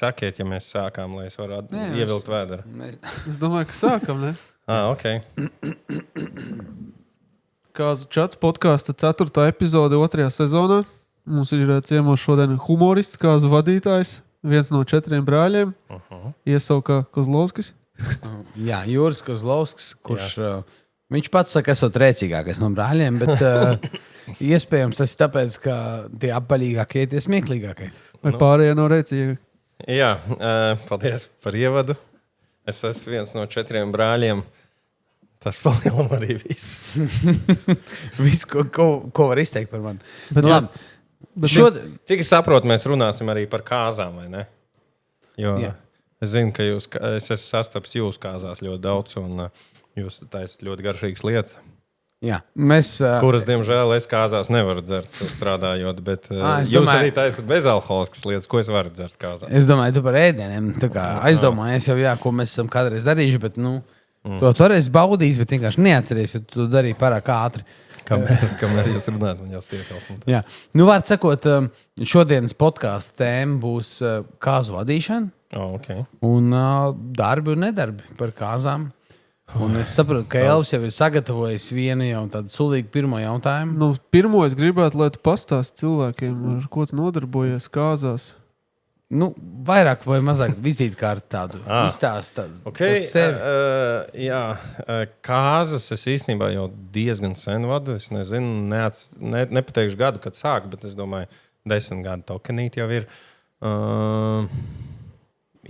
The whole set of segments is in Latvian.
Sakiet, ja mēs sākām, lai es varētu ievilkt vēderu. Es domāju, ka sākam, ne? Ok. Kāzu čats podkāsta 4. epizode 2. sezonā. Mums ir ciemos šodien humorists, kāzu vadītājs, viens no 4 brāļiem. Iesauka Kozlovskis. Jā, Jūris Kozlovskis, kurš viņš pats saka, esot rēcīgākais no brāļiem, bet iespējams tas ir tāpēc, ka tie apaļīgākie ir tie smieklīgākie. Vai pārējie nav rēcīgi? Jā, paldies par ievadu. Es esmu viens no 4 brāļiem. Tas palielam arī viss. Viss, ko var izteikt par mani. Bet Cik es saprotu, mēs runāsim arī par kāzām, vai ne? Jo es zinu, ka es esmu sastaps jūsu kāzās ļoti daudz, un jūs taisat ļoti garšīgas lietas. Jā, mēs... Kuras, diemžēl, es kāzās nevaru dzert strādājot, bet jūs arī taisat bezalkoholiskas lietas, ko es varu dzert kāzās. Es domāju, tu par ēdieniem. Tā kā aizdomājies jau, ko mēs esam kādreiz darījuši, bet, to toreiz baudījis, bet vienkārši neatceries, jo tu darīji pārāk ātri. Kamēr jūs runājat, man jau siekals. Jā. Vārds sakot, šodienas podkāstu tēma būs kāzu vadīšana. Okay. Un darbi un nedarbi par kāzām. Un es saprotu, ka Elvis jau ir sagatavojis vienu jau tādu sulīgu pirmo jautājumu. Pirmo es gribētu, lai tu pastāsti cilvēkiem, ar ko tu nodarbojies kāzās. Vairāk vai mazāk vizītkārti tādu izstāstu. Jā, kāzas es īstenībā jau diezgan sen vadu. Es nezinu, nepateikšu gadu, kad sāku, bet es domāju, 10 gadu tokenīt jau ir.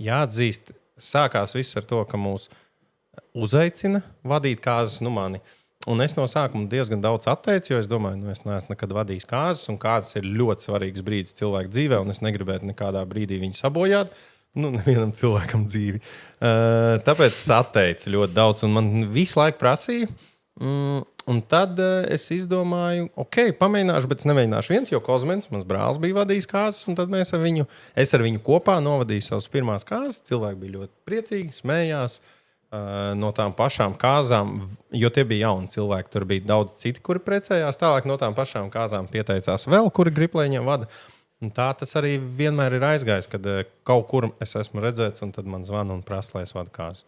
Jāatzīst, sākās viss ar to, ka mūs uzaicina vadīt kāzas mani. Un es no sākuma diezgan daudz atteicu, jo es domāju, es neesmu nekad vadījis kāzas, un kāzas ir ļoti svarīgs brīdis cilvēku dzīvē, un es negribētu nekādā brīdī viņu sabojāt. Nevienam cilvēkam dzīvi. Tāpēc es atteicu ļoti daudz, un man visu laiku prasīja. Un tad es izdomāju, pamēģināšu, bet es nemēģināšu viens, jo Kozmens, mans brālis, bija vadījis kāzas, un tad es ar viņu kopā novadīju savas pirmās kāzas. Cilvēki bija ļoti priecīgi, smējās no tām pašām kāzām, jo tie bija jauni cilvēki. Tur bija daudz citi, kuri precējās. Tālāk no tām pašām kāzām pieteicās vēl, kuri grib, lai viņiem vada. Un tā tas arī vienmēr ir aizgājis, kad kaut kur es esmu redzēts, un tad man zvana un prasa, lai es vadu kāzas.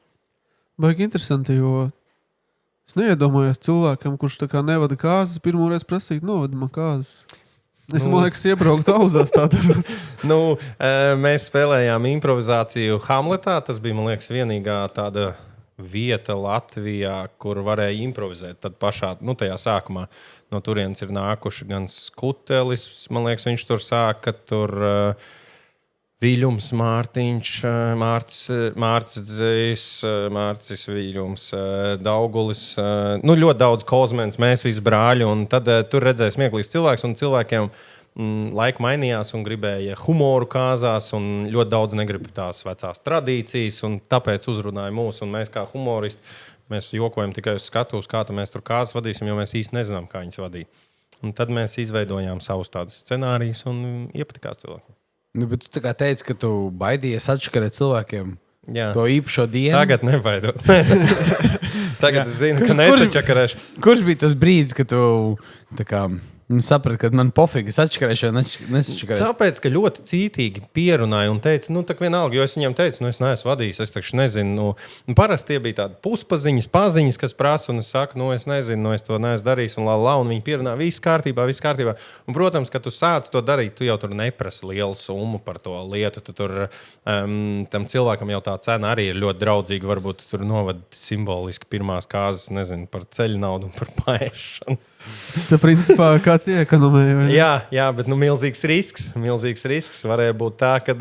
Baigi interesanti, jo es neiedomājos cilvēkam, kurš tā kā nevada kāzas, pirmoreiz prasīt, novadi man kāzas. Es, man liekas, iebrauktu auzās tā darot. Mēs spēlējām improvizāciju Hamletā. Tas bija, man liekas, vienīgā tāda vieta Latvijā, kur varēja improvizēt. Tad pašā, tajā sākumā no turienes ir nākuši gan Skutelis, man liekas, viņš tur sāka, tur Viļums, Mārtiņš, Mārcis Viļums, Daugulis, ļoti daudz Kozmens, mēs visi brāļi, un tad tur redzēja smieklīgs cilvēks, un cilvēkiem laika mainījās un gribēja humoru kāzās, un ļoti daudz negrib tās vecās tradīcijas, un tāpēc uzrunāja mūs, un mēs kā humoristi, mēs jokojam tikai uz skatuves, kā mēs tur kāzas vadīsim, jo mēs īsti nezinām, kā viņas vadīt. Un tad mēs izveidojām savus tādus scenārijus un iepatikās cilvēkiem. Bet tu tā kā teici, ka tu baidījies atškarēt cilvēkiem to īpašo dienu. Tagad nebaidot. Tagad es zinu, ka nesačakarēšu. Kurš bija tas brīdis, kad tu tā kā saprati, ka man pofīgi es atškarēšu vai nesačakarēšu? Tāpēc, ka ļoti cītīgi pierunāja un teica, tā vienalga, jo es viņam teicu, es neesmu vadījis, es taču nezinu. Parasti tie bija tādi puspaziņas, kas prasa, un es saku, es nezinu, es to neesmu darījis, un un viņi pierunā, viss kārtībā. Un, protams, kad tu sāc to darīt, tu jau tur neprasi lielu summu par to lietu. Tu tur tam cilvēkam jau tā cena arī ir ļoti draudzīga. Varbūt tu tur novadi simboliski pirmās kāzas, nezinu, par ceļu naudu un par paēšanu. Tā principā kāds iekonomēja. Jā, bet milzīgs risks varēja būt tā, ka...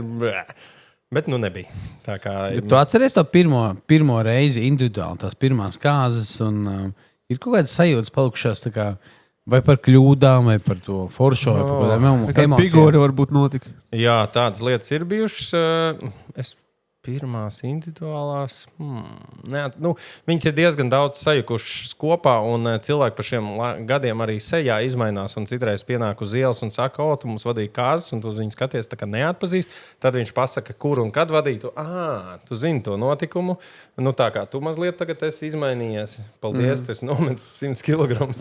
Bet nebija. Tā kā... Bet tu atceries to pirmo reizi individuāli, tās pirmās kāzas, un ir kaut kādas sajūtas palikušās, tā kā, vai par kļūdām, vai par to foršo, vai par kādām emocijām. Pigori varbūt notika. Jā, tādas lietas ir bijušas. Es Pirmās individuālās. Viņas ir diezgan daudz sajukušas kopā, un cilvēki par šiem gadiem arī sejā izmainās. Un citreiz pienāk uz ielas un saka, tu mums vadīji kāzas, un tu uz viņu skaties, tā kā neatpazīst. Tad viņš pasaka, kur un kad vadītu. Tu zini to notikumu. Tā kā tu mazliet tagad esi izmainījies. Paldies, tu esi nometis 100 kg.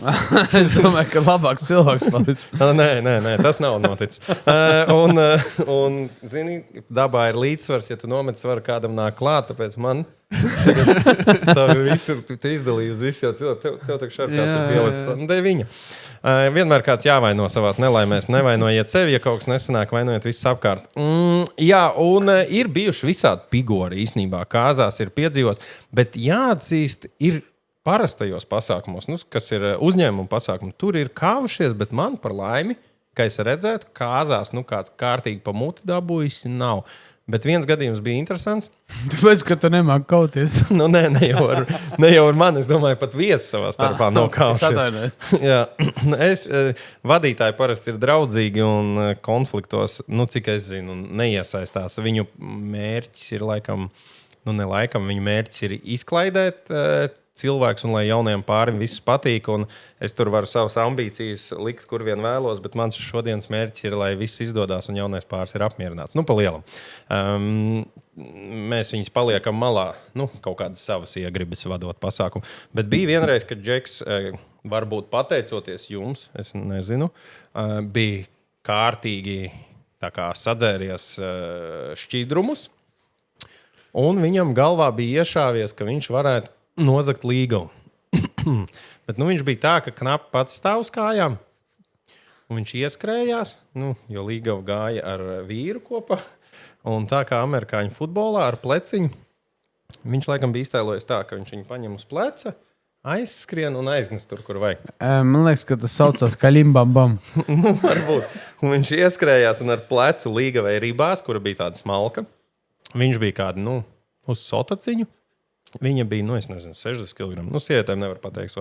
Es domāju, ka labāks cilvēks palicis. Nē, tas nav noticis. Un zini, dabā ir līdzsvars, ja tu nometis kādam nāk klāt, tāpēc man tu izdalīji uz visu jau cilvēku. Tev tā kā kāds ir pielicis. Tā ir viņa. Vienmēr kāds jāvaino savās nelaimēs. Nevainojiet sevi, ja kaut kas nesanāk, vainojiet visus apkārt. Jā, un ir bijuši visādi pigori īstenībā. Kāzās ir piedzīvos, bet jāatzīst, ir parastajos pasākumos, kas ir uzņēmuma pasākumi. Tur ir kāvušies, bet man par laimi, ka es redzētu, kāzās kāds kārtīgi pa muti dabūjis nav. Bet viens gadījums bija interesants. Tāpēc, ka tu nemāki kauties. Ne jau ar mani. Es domāju, pat viesi savā starpā nav kaušies. Jā, vadītāji parasti ir draudzīgi un konfliktos, cik es zinu, neiesaistās. Viņu mērķis ir viņu mērķis ir izklaidēt cilvēks, un lai jaunajiem pārim viss patīk, un es tur varu savas ambīcijas likt, kur vien vēlos, bet mans šodienas mērķis ir, lai viss izdodas un jaunais pāris ir apmierināts. Pa lielam. Mēs viņus paliekam malā, kaut kādas savas iegribas vadot pasākumu. Bet bija vienreiz, kad Džeks, varbūt pateicoties jums, es nezinu, bija kārtīgi sadzēries šķīdrumus, un viņam galvā bija iešāvies, ka viņš varētu nozagt līgavu. Bet viņš bija tā, ka knapi pats stāv uz kājām. Viņš ieskrējās, jo līgava gāja ar vīru kopā. Un tā kā amerikāņu futbolā ar pleciņu, viņš laikam bija iztēlojies tā, ka viņš viņu paņem uz pleca, aizskrien un aiznes tur, kur vajag. Man liekas, ka tas saucās kaļimbambam. Varbūt. Un viņš ieskrējās un ar plecu līgavai ribās, kura bija tāda smalka. Viņš bija kādi, uz sotaciņu. Viņa bija, 60 kg. Sievietēm nevar pateikt,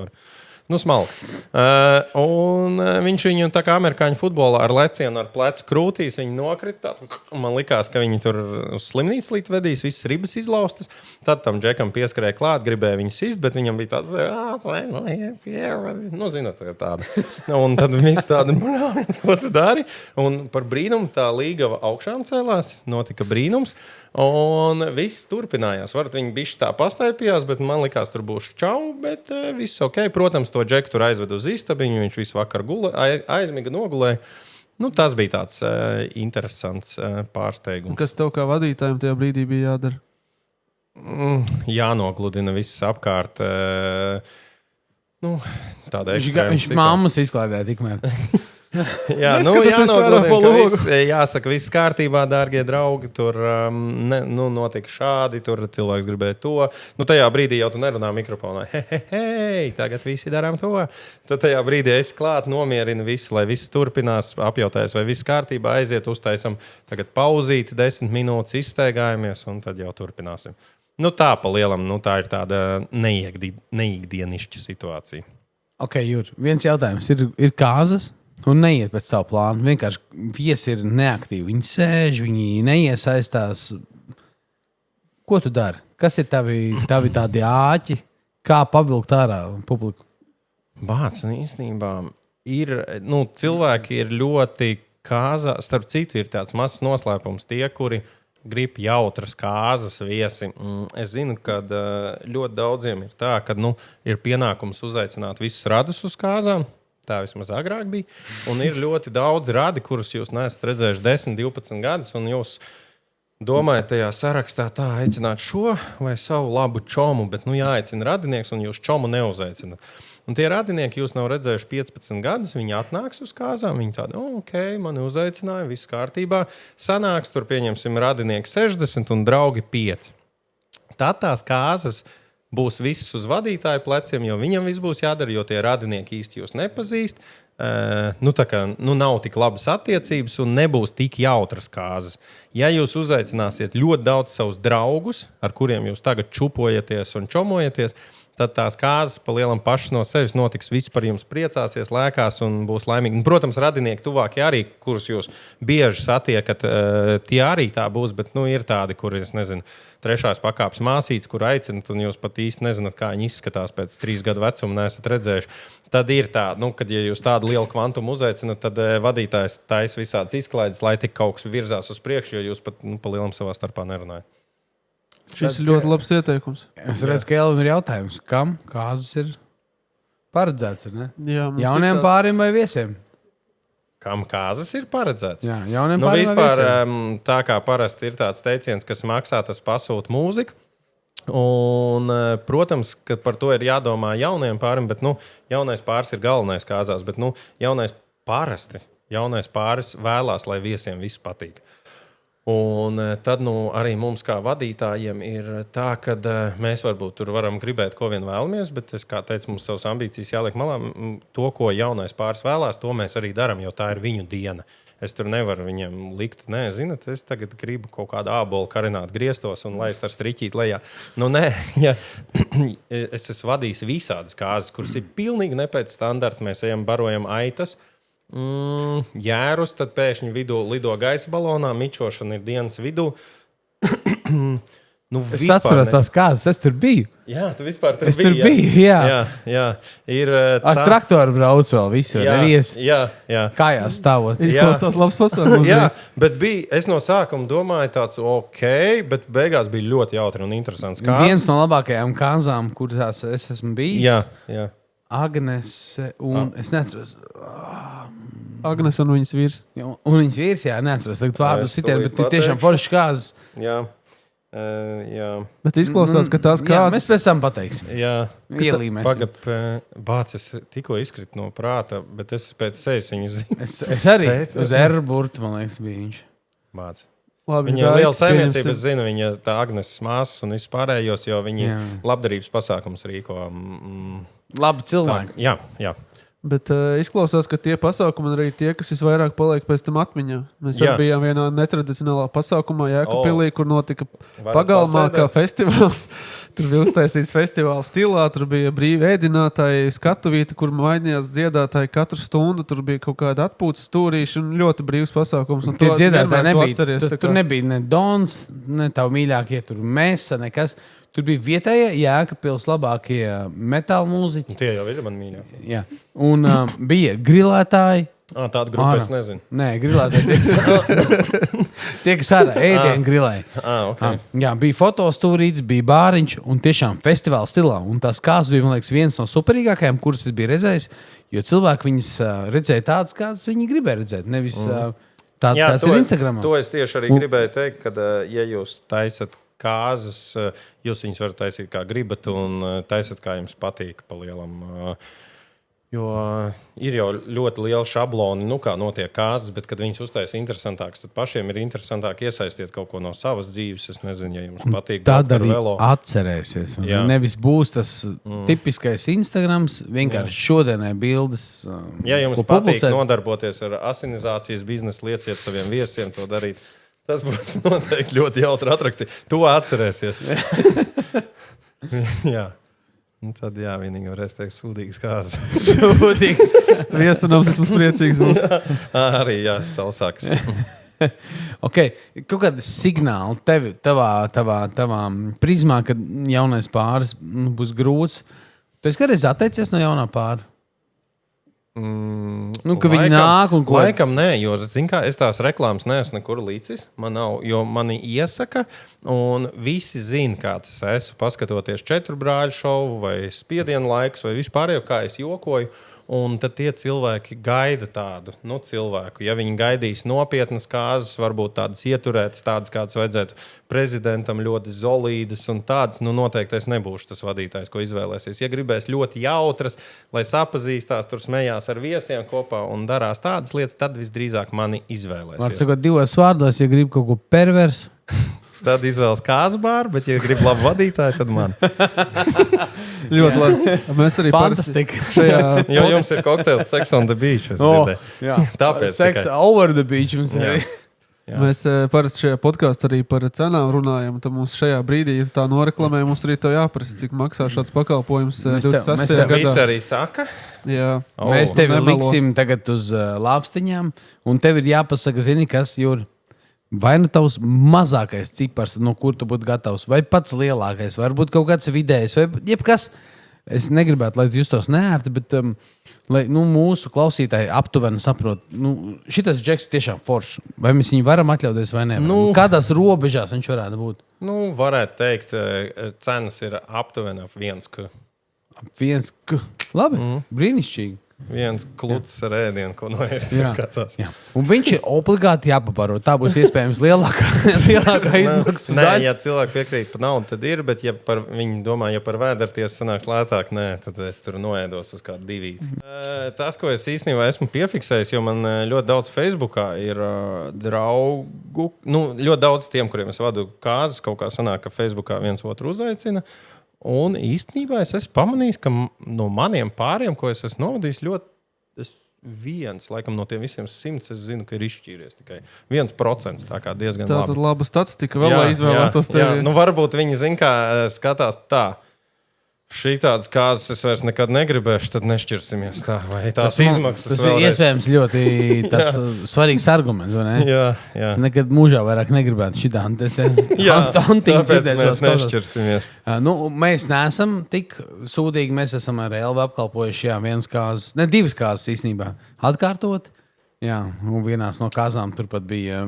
smalka. Un viņš viņu tā kā amerikāņu futbolā ar lecienu, ar plecu krūtīs, viņi nokrita. Man likās, ka viņi tur uz slimnīcu līdz vedīs, visas ribas izlaustas. Tad tam Džekam pieskrēja klāt, gribēja viņu sist, bet viņam bija tāds, zināt, tāda. Un tad viss tāda, ko tu dari? Un par brīnumu tā līgava augšām cēlās, notika brīnums. Un viss turpinājās. Varat viņi bišķi tā pastaipījās, bet man likās, tur būs čau, bet viss ok. Protams, to Džeku tur aizved uz istabiņu, viņš visu vakar aizmiga, nogulēja. Tas bija tāds interesants pārsteigums. Kas tev kā vadītājiem tajā brīdī bija jādara? Jānogludina viss apkārt. Tāda ekstrēma Viņš mammas izklaidēja tikmēr. Jā, jāsaka, viss kārtībā, dārgie draugi. Tur notika šādi, tur cilvēks gribēja to. Tajā brīdī jau tu nerunā mikrofonā. Hei, tagad visi darām to. Tad tajā brīdī es klāt nomierinu visu, lai viss turpinās, apjautājas, vai viss kārtībā, aiziet, uztaisam tagad pauzīti, 10 minūtes izsteigājamies, un tad jau turpināsim. Tā pa lielam, tā ir tāda neikdienišķa situācija. Ok, Jūr, viens jautājums. Ir kāzas? Un neiet pēc tā plāna. Vienkārši viesi ir neaktīvi. Viņi sēž, viņi neiesaistās. Ko tu dari? Kas ir tavi tādi āķi? Kā pavilkt ārā publiku? Bāc, īstenībā ir, cilvēki ir ļoti kāzā. Starp citu, ir tāds mazs noslēpums tie, kuri grib jautras kāzas viesi. Es zinu, ka ļoti daudziem ir tā, ka ir pienākums uzaicināt visus radus uz kāzām. Tā vismaz agrāk bija. Un ir ļoti daudz radi, kurus jūs neesat redzējuši 10, 12 gadus, un jūs domājat tajā sarakstā tā aicināt šo vai savu labu čomu, bet jāaicina radinieks, un jūs čomu neuzaicināt. Un tie radinieki jūs nav redzējuši 15 gadus, viņi atnāks uz kāzām, viņi tādi, ok, mani uzaicināja, viss kārtībā, sanāks, tur pieņemsim radinieki 60 un draugi 5. Tad tās kāzas būs viss uz vadītāju pleciem, jo viņam viss būs jādara, jo tie radinieki īsti jūs nepazīst. Nav tik labas attiecības un nebūs tik jautras kāzas. Ja jūs uzaicināsiet ļoti daudz savus draugus, ar kuriem jūs tagad čupojaties un čomojaties, tad tās kāzas pa lielam pašas no sevis notiks. Viss par jums priecāsies, lēkās un būs laimīgi. Un, protams, radinieki tuvākie arī, kurus jūs bieži satiekat, tie arī tā būs, bet ir tādi, kuri, es nezinu, 3. pakāpes māsītes, kur aicinat, un jūs pat īsti nezināt, kā viņi izskatās pēc 3 gadu vecuma, neesat redzējuši. Tad ir tā, kad ja jūs tādu lielu kvantumu uzaicinat, tad vadītājs taisa visādas izklaides, lai tik kaut kas virzās uz priekšu, jo jūs pat pa lielam savā starpā nerunājat. Šis ir ļoti labs ieteikums. Es redzu, ka Elvim ir jautājums, kam kāzas ir paredzēts, ne? Jā, Jauniem pāriem vai viesiem? Kam kāzas ir paredzēts? Jā, jauniem pāriem vai vispār, viesiem? tā kā parasti ir tāds teiciens, kas maksā, tas pasūta mūziku. Un, protams, ka par to ir jādomā jauniem pārim, bet jaunais pāris ir galvenais kāzās. Bet jaunais pāris vēlās, lai viesiem viss patīk. Un tad arī mums kā vadītājiem ir tā, ka mēs varbūt tur varam gribēt, ko vien vēlamies, bet es kā teicu, mums savas ambīcijas jāliek malā. To, ko jaunais pāris vēlās, to mēs arī darām, jo tā ir viņu diena. Es tur nevaru viņiem likt, zināt, es tagad gribu kaut kādu ābolu karināt griestos un laist ar striķīt lejā. Nē, ja es esmu vadījis visādas kāzas, kuras ir pilnīgi ne pēc standarta. Mēs ejam, barojam aitas, jērus, tad pēkšņi vidū lido gaisa balonā, mičošana ir dienas vidū. Es atceros tās kāzas, es tur biju. Jā, tu vispār tur biji. Es tur biju, jā. Ir ar traktoru brauc vēl visu, nevies. Jā. Kājās stāvot. Izklausās labs pasākums. Jā, bet es no sākuma domāju tāds ok, bet beigās bija ļoti jautri un interesants kāzas. Viens no labākajām kāzām, kurās es esmu bijis. Jā. Agnese un es neatceros. Agnes un viņas vīrs. Un viņas vīrs, neatceros. Tagad vārdus sitien, bet tiešām foršas kāzas. Jā. Bet izklausās, ka tās kāzas... Jā, mēs pēc tam pateiksim. Jā. Ielīmēsim. Bācis tikko izkrita no prāta, bet es pēc sejas viņu zinu. Es arī uz Erburtu, man liekas, bija viņš. Bācis. Labi, viņa ir liela saimniecība, es zinu, viņa tā Agneses māsas un vispārējos, jo viņi labdarības pasākums rīko. Labi cilvēki. Jā. Bet izklausās, ka tie pasākumi ir arī tie, kas visvairāk paliek pēc tam atmiņā. Mēs jau bijām vienā netradicionālā pasākumā Jēkabpilī, kur notika pagalmā kā festivāls. Tur bija uztaisīts festivāla stilā, tur bija brīvi ēdinātāji, skatuvīti, kur mainījās dziedātāji katru stundu. Tur bija kaut kāda atpūtas stūrīša un ļoti brīvs pasākums. Un tie dziedātāji nebija. Tur nebija ne Dons, ne tavu mīļākie, tur Mesa, nekas. Tur bija vietējie Jēkabpils labākie metāla mūziķi. Tie jau ir man mīļākie. Jā. Un bija grilētāji. Tādu grupu es nezinu. Nē, grilētāji tie, kas ārā ēdienu grilēja. Okay. Jā, bija fotostūrītis, bija bāriņš un tiešām festivāla stilā. Un tās kāzas bija, man liekas, viens no superīgākajām, kuras es biju redzējis, jo cilvēki viņas redzēja tādas, kādas viņi gribēja redzēt. Nevis tādas, kādas ir Instagramā. To es tieši arī gribēju teikt, ka, ja jūs taisat kāzas, jūs viņus varat taisīt kā gribat un taisat, kā jums patīk pa lielam. Jo ir jau ļoti liela šabloni, kā notiek kāzas, bet, kad viņas uztaisa interesantākas, tad pašiem ir interesantāk iesaistīt kaut ko no savas dzīves. Es nezinu, ja jums patīk. Tad arī atcerēsies. Nevis būs tas tipiskais Instagrams, vienkārši šodienai bildes. Ja jums patīk nodarboties ar asinizācijas biznesu, lieciet saviem viesiem to darīt. Tas būs noteikti ļoti jautra atrakcija. To atcerēsies. Jā. Un tad, vienīgi varēs teikt, sūdīgas kāzas. Sūdīgas. Viesunams esmu priecīgs. Arī, sausāks. Ok, kaut kāda signāla tavā prizmā, kad jaunais pāris būs grūts. Tu esi kādreiz atteicies no jaunā pāra? Ka viņi nāk un ko? Laikam nē, jo es tās reklāmas neesmu nekur līdzis. Man nav, jo mani iesaka, un visi zina, kāds es esmu. Paskatoties 4 brāļu šovu vai Spiedienu laikus vai vispārējo, kā es jokoju. Un tad tie cilvēki gaida tādu cilvēku. Ja viņi gaidīs nopietnas kāzas, varbūt tādas ieturētas, tādas, kādas vajadzētu prezidentam, ļoti solīdas un tādas, noteikti es nebūšu tas vadītājs, ko izvēlēsies. Ja gribēs ļoti jautras, lai sapazīstās, tur smējās ar viesiem kopā un darās tādas lietas, tad visdrīzāk mani izvēlēsies. Var sakot 2 vārdos, ja grib kaut ko perversu. Tad izvēlas kāzu bāru, bet, ja grib labu vadītāju, tad man. Ļoti labi. Mēs arī fantastika. Jo jums ir kokteils Sex on the Beach. Jā. Tāpēc Sex over the beach mums arī. Jā. Mēs parasti šajā podkāstā arī par cenām runājam. Tad mums šajā brīdī, ja tā noreklamē, mums arī to jāprasa, cik maksā šāds pakalpojums 26. gadā. Visi arī saka. Jā. Mēs tevi liksim tagad uz lāpstiņām, un tev ir jāpasaka, zini, kas ir. Vai nu tavs mazākais cipars, no kur tu būtu gatavs, vai pats lielākais, varbūt kaut kāds vidējs, vai jebkas. Es negribētu, lai jūs tos neērti, bet lai mūsu klausītāji aptuveni saprot, šitas džeks tiešām foršs. Vai mēs viņu varam atļauties vai nē? Kādās robežās viņš varētu būt? Varētu teikt, cenas ir aptuveni ap 1K. Labi, brīnišķīgi. Viens kluts ar ēdienu, ko noiesties kādsās. Un viņš ir obligāti jāpaparo. Tā būs iespējams lielākā izmaksu daļa. Ja cilvēki piekrīt par naudu, tad ir, bet ja viņi domā, ja par vēderties sanāks lētāk, nē, tad es tur noēdos uz kādu 2. Tas, ko es īstenībā esmu piefiksējis, jo man ļoti daudz Facebookā ir draugu, ļoti daudz tiem, kuriem es vadu kāzas, kaut kā sanāk, ka Facebookā viens otru uzaicina. Un īstenībā es esmu pamanījis, ka no maniem pāriem, ko es esmu novadījis, viens, laikam no tiem visiem 100, es zinu, ka ir izšķīries tikai 1%. Tā kā diezgan labi. Tā tad laba statistika vēl, lai izvēlētos tevi. Varbūt viņi zina, kā skatās tā. Šī tādas kāzas es vairs nekad negribēšu, tad nešķirsimies. Tā, vai tās izmaksas tas ir iespējams ļoti svarīgs arguments, vai ne? Jā. Es nekad mūžā vairāk negribētu šitā tāpēc mēs nešķirsimies. Mēs neesam tik sūdīgi, mēs esam ar Elvu apkalpojuši, vienas kāzas, ne 2 kāzas īstenībā, atkārtot. Jā, un vienās no kāzām turpat bija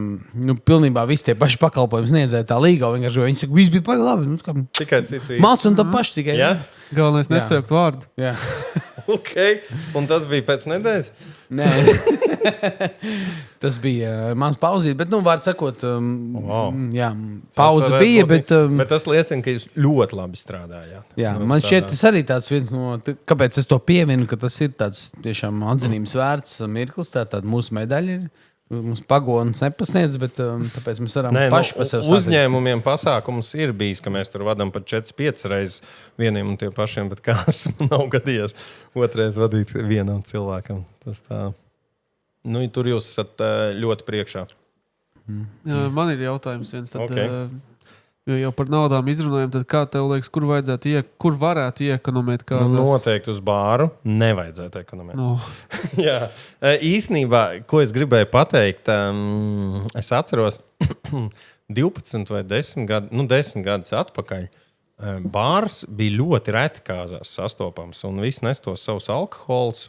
pilnībā visi tie paši pakalpojumi sniedzēja tā līga. Viņi saka, viss bija paši labi. Tikai cits vīrs. Māc un tā paši tikai. Jā? Galvenais nesaukt vārdu. Jā. Okay. Un tas bija pēc nedēļas? Nē. Tas bija mans pauzīt, bet, vārds sakot, jā, pauze bija, bet tas liecina, ka jūs ļoti labi strādājāt. Jā, man šķiet, tas arī tāds viens no, kāpēc es to pieminu, ka tas ir tāds tiešām atzinības vērts mirklis, tātad mūsu medaļa ir. Mums pagonas nepasniedz, bet tāpēc mēs varam paši par sevi uzņēmumiem pasākums ir bijis, ka mēs tur vadām pat 4-5 reizes vieniem un tiem pašiem, bet kāds nav gadījies otrais vadīt vienam cilvēkam. Tas tā. Tur jūs esat ļoti priekšā. Man ir jautājums viens. Tad, jo jau par naudām izrunājam, tad kā tev liekas, kur varētu iekonomēt kāzās? Noteikti uz bāru nevajadzētu ekonomēt. Jā. Īsnībā, ko es gribēju pateikt, es atceros 12 vai 10 gadus atpakaļ. Bārs bija ļoti reti kāzās sastopams, un visi nes tos savus alkohols,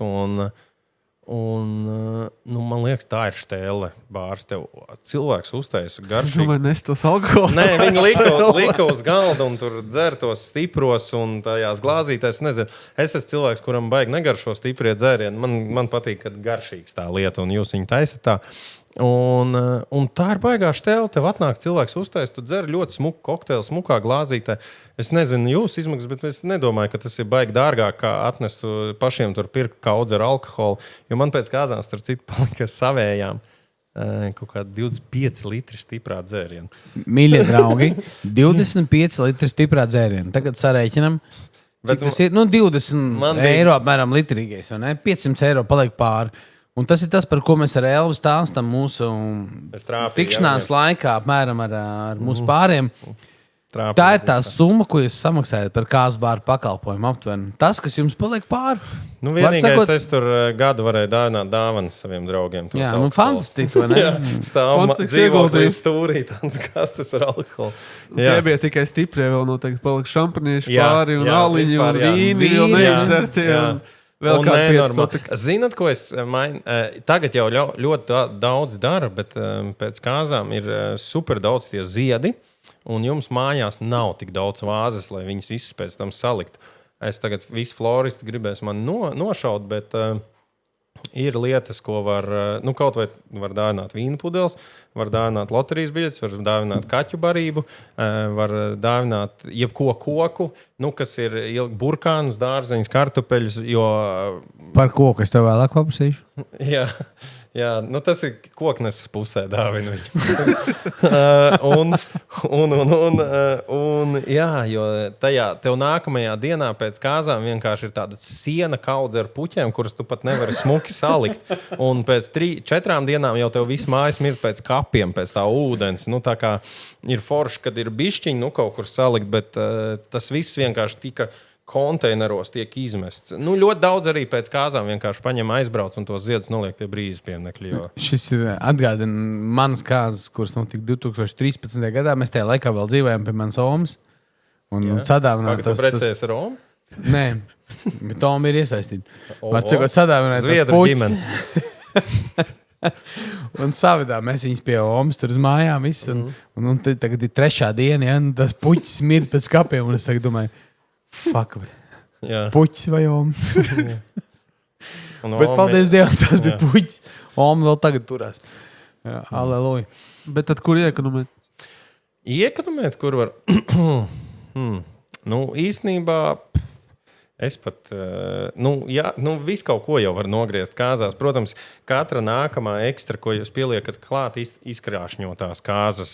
man liekas, tā ir štēle bārs. Tev cilvēks uztaisa garšīgi. Es domāju, nes tos alkohols. Nē, viņi lika uz galda un tur dzer tos stipros un tajās glāzītēs. Nezinu, es esmu cilvēks, kuram baigi negaršo stiprie dzērieni. Man patīk, kad garšīgs tā lieta un jūs viņu taisat tā. Un tā ir baigā štēle. Tev atnāk cilvēks uztais, tu dzer ļoti smuku kokteili, smukā glāzītē. Es nezinu jūsu izmaksas, bet es nedomāju, ka tas ir baigi dārgāk, kā atnest pašiem tur pirkt kaudzi ar alkoholu. Jo man pēc kāzām starp citu palika savējām kaut kādi 25 litri stiprā dzērienu. Mīļie draugi, 25 litri stiprā dzērienu. Tagad sarēķinam. Cik tas ir? 20 eiro apmēram litrīgais, vai ne? 500 eiro paliek pāri. Un tas ir tas, par ko mēs ar Elvu stāstam mūsu tikšanās laikā, apmēram ar mūsu pāriem. Tā ir tā summa, ko jūs samaksājat par kāzbāru pakalpojumu aptuveni. Tas, kas jums paliek pāri. Vienīgais, es tur gadu varēju dāvināt dāvanas saviem draugiem. Jā, fantastiski, vai ne? Stāv dzīvoklī stūrī, tāds kastes ar alkoholu. Tie bija tikai stiprie, vēl noteikti palika šampanieši pāri un aliņi un vīni vēl neizdzertie. Vēl Zinat, ko es mainu? Tagad jau ļoti daudz dara, bet pēc kāzām ir super daudz tie ziedi, un jums mājās nav tik daudz vāzes, lai viņus visus pēc tam salikt. Es tagad visi floristi gribēs man nošaut, bet ir lietas, ko var, kaut vai var dāvināt vīnu pudeles, var dāvināt loterijas biļetes, var dāvināt kaķu barību, var dāvināt jebko koku, kas ir burkānus, dārzeņus, kartupeļus, jo... Par koku es tev vēlāk paprasīšu. Jā, Jā, nu tas ir kokneses pusē dāvina viņu. Jā, jo tajā tev nākamajā dienā pēc kāzām vienkārši ir tāda siena kaudze ar puķiem, kuras tu pat nevari smuki salikt. Un pēc 4 dienām jau tev viss mājas mirst pēc kapiem, pēc tā ūdens. Nu, tā kā ir forši, kad ir bišķiņi, kaut kur salikt, bet tas viss vienkārši tika konteineros tiek izmests. Nu, ļoti daudz arī pēc kāzām vienkārši paņem aizbrauc un tos ziedus noliek pie brīvas pieminiekļa. Jo... Šis ir atgādina manas kāzas, kuras notika 2013. gadā. Mēs tajā laikā vēl dzīvojām pie manas omas. Un sadāvināt tas... Tu precējies ar omu? Nē, bet oma ir iesaistīta. Var cikot sadāvināt Zviedru ģimeni. Un savidā mēs viņus pie omas tur uz mājām visu. Un tagad ir 3. diena, ja, un tas puķis mird pēc kapiem. Un es tagad domāju, fuck, puķis vai oma? Bet paldies Dievam, tas bija puķis. Oma vēl tagad turās. Jā, aleluja. Bet tad kur iekonomēt? Iekonomēt, kur var? Nu, īstenībā es pat, visu kaut ko jau var nogriezt kāzās. Protams, katra nākamā ekstra, ko jūs pieliekat klāt, izkrāšņotās kāzas.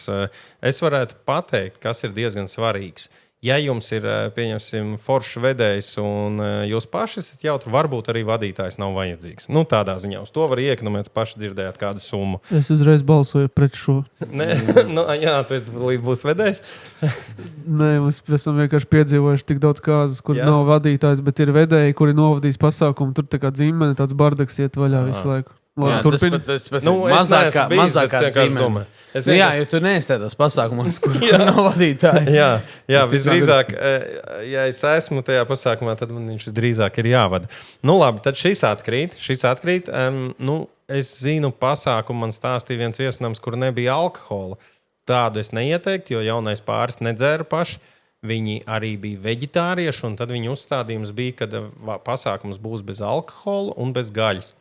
Es varētu pateikt, kas ir diezgan svarīgs. Ja jums ir, pieņemsim, foršs vedējs un jūs paši esat jautri, varbūt arī vadītājs nav vajadzīgs. Nu, tādā ziņā uz to var iekonomēt, paši dzirdējāt kādu summu. Es uzreiz balsoju pret šo. Nē, tu būs vedējs. Nē, mēs esam vienkārši piedzīvojuši tik daudz kāzas, kur nav vadītājs, bet ir vedēji, kuri novadīs pasākumu. Tur tā kā dzimene, tāds bardaks iet vaļā visu laiku. Jā, tas pat mazākā dzīme. Jā, jo tu neesi tādos pasākumos, kur nav vadītāji. Jā, visdrīzāk, ja es esmu tajā pasākumā, tad man viņš drīzāk ir jāvada. Nu labi, tad šis atkrīt. Es zinu pasākumu, man stāstīja viens viesnams, kur nebija alkohola. Tādu es neieteiktu, jo jaunais pāris nedzēra paši. Viņi arī bija veģetārieši, un tad viņu uzstādījums bija, ka pasākums būs bez alkohola un bez gaļas.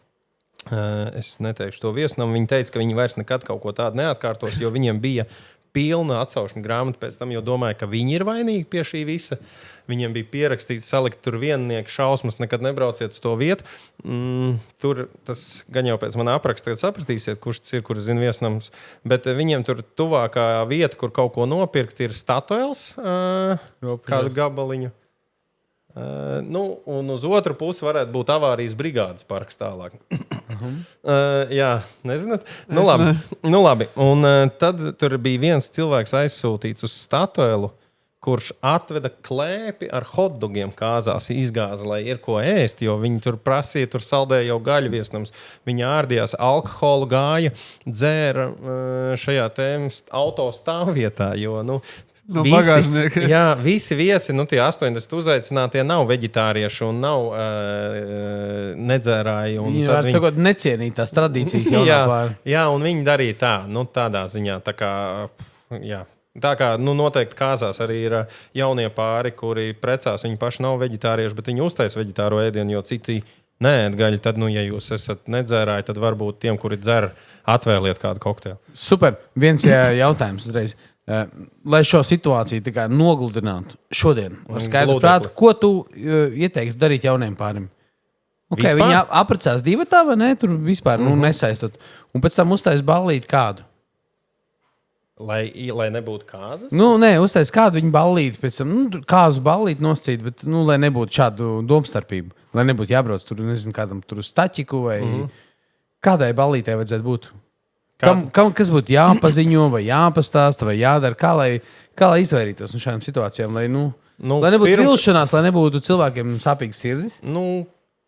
Es neteikšu to viesnam. Viņi teica, ka viņi vairs nekad kaut ko tādu neatkārtos, jo viņiem bija pilna atsaušana grāmata pēc tam, jo domāju, ka viņi ir vainīgi pie šī visa. Viņiem bija pierakstīts salikt tur viennieku šausmas, nekad nebrauciet uz to vietu. Tur tas gan jau pēc manā apraksta, kad sapratīsiet, kurš tas ir, kur zina viesnams. Bet viņiem tur tuvākā vieta, kur kaut ko nopirkt, ir Statoils, kādu gabaliņu. Un uz otru pusi varētu būt avārijas brigādes parks tālāk. Jā, nezināt? Nu labi. Un tad tur bija viens cilvēks aizsūtīts uz Statoilu, kurš atveda klēpi ar hotdogiem kāzās, izgāza, lai ir ko ēst, jo viņi tur prasīja, tur saldēja jau gaļu viesnams. Viņi ārdījās alkoholu, gāja, dzēra šajā auto stāvvietā, jo, visi viesi, tie 80 uzaicinātie nav veģetārieši un nav nedzērāji. Viņi var sakot necienīt tās tradīcijas. Jā, un viņi darīja tā, tādā ziņā. Tā kā noteikti kāzās arī ir jaunie pāri, kuri precās, viņi paši nav veģetārieši, bet viņi uztais veģetāro ēdienu, jo citi neēd gaļu. Tad, ja jūs esat nedzērāji, tad varbūt tiem, kuri dzer, atvēliet kādu kokteili. Super. Viens jautājums uzreiz. Lai šo situāciju tā kā nogludinātu šodien, ar skaidru prātu, ko tu ieteiktu darīt jauniem pārim? Okay, viņi apprecās divatā vai ne? Tur vispār nesaistot. Un pēc tam uztais ballīti kādu? Lai nebūtu kāzas? Uztais kādu viņu ballīti, pēc tam kāzu ballīti noscīt, bet lai nebūtu šādu domstarpību. Lai nebūtu jābrauc tur, nezinu, kādam tur uz taķiku vai kādai ballītei vajadzētu būt. Kas būtu jāpaziņo, vai jāpastāsta, vai jādara, kā lai izvairītos no šādām situācijām, lai nebūtu vilšanās, lai nebūtu cilvēkiem sāpīgas sirdis?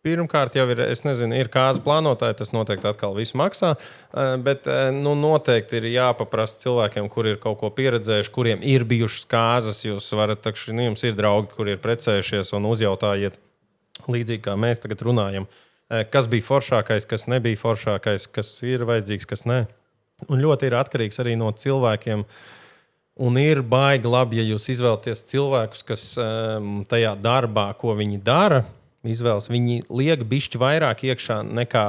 Pirmkārt jau ir kāzu plānotāji, tas noteikti atkal visu maksā, bet noteikti ir jāpaprasta cilvēkiem, kuri ir kaut ko pieredzējuši, kuriem ir bijušas kāzas. Jūs varat, jums ir draugi, kuri ir precējušies un uzjautājiet, līdzīgi kā mēs tagad runājam, kas bija foršākais, kas nebija foršākais, kas ir vajadzīgs, kas nē. Un ļoti ir atkarīgs arī no cilvēkiem. Un ir baigi labi, ja jūs izvēlaties cilvēkus, kas tajā darbā, ko viņi dara, izvēles. Viņi liek bišķi vairāk iekšā nekā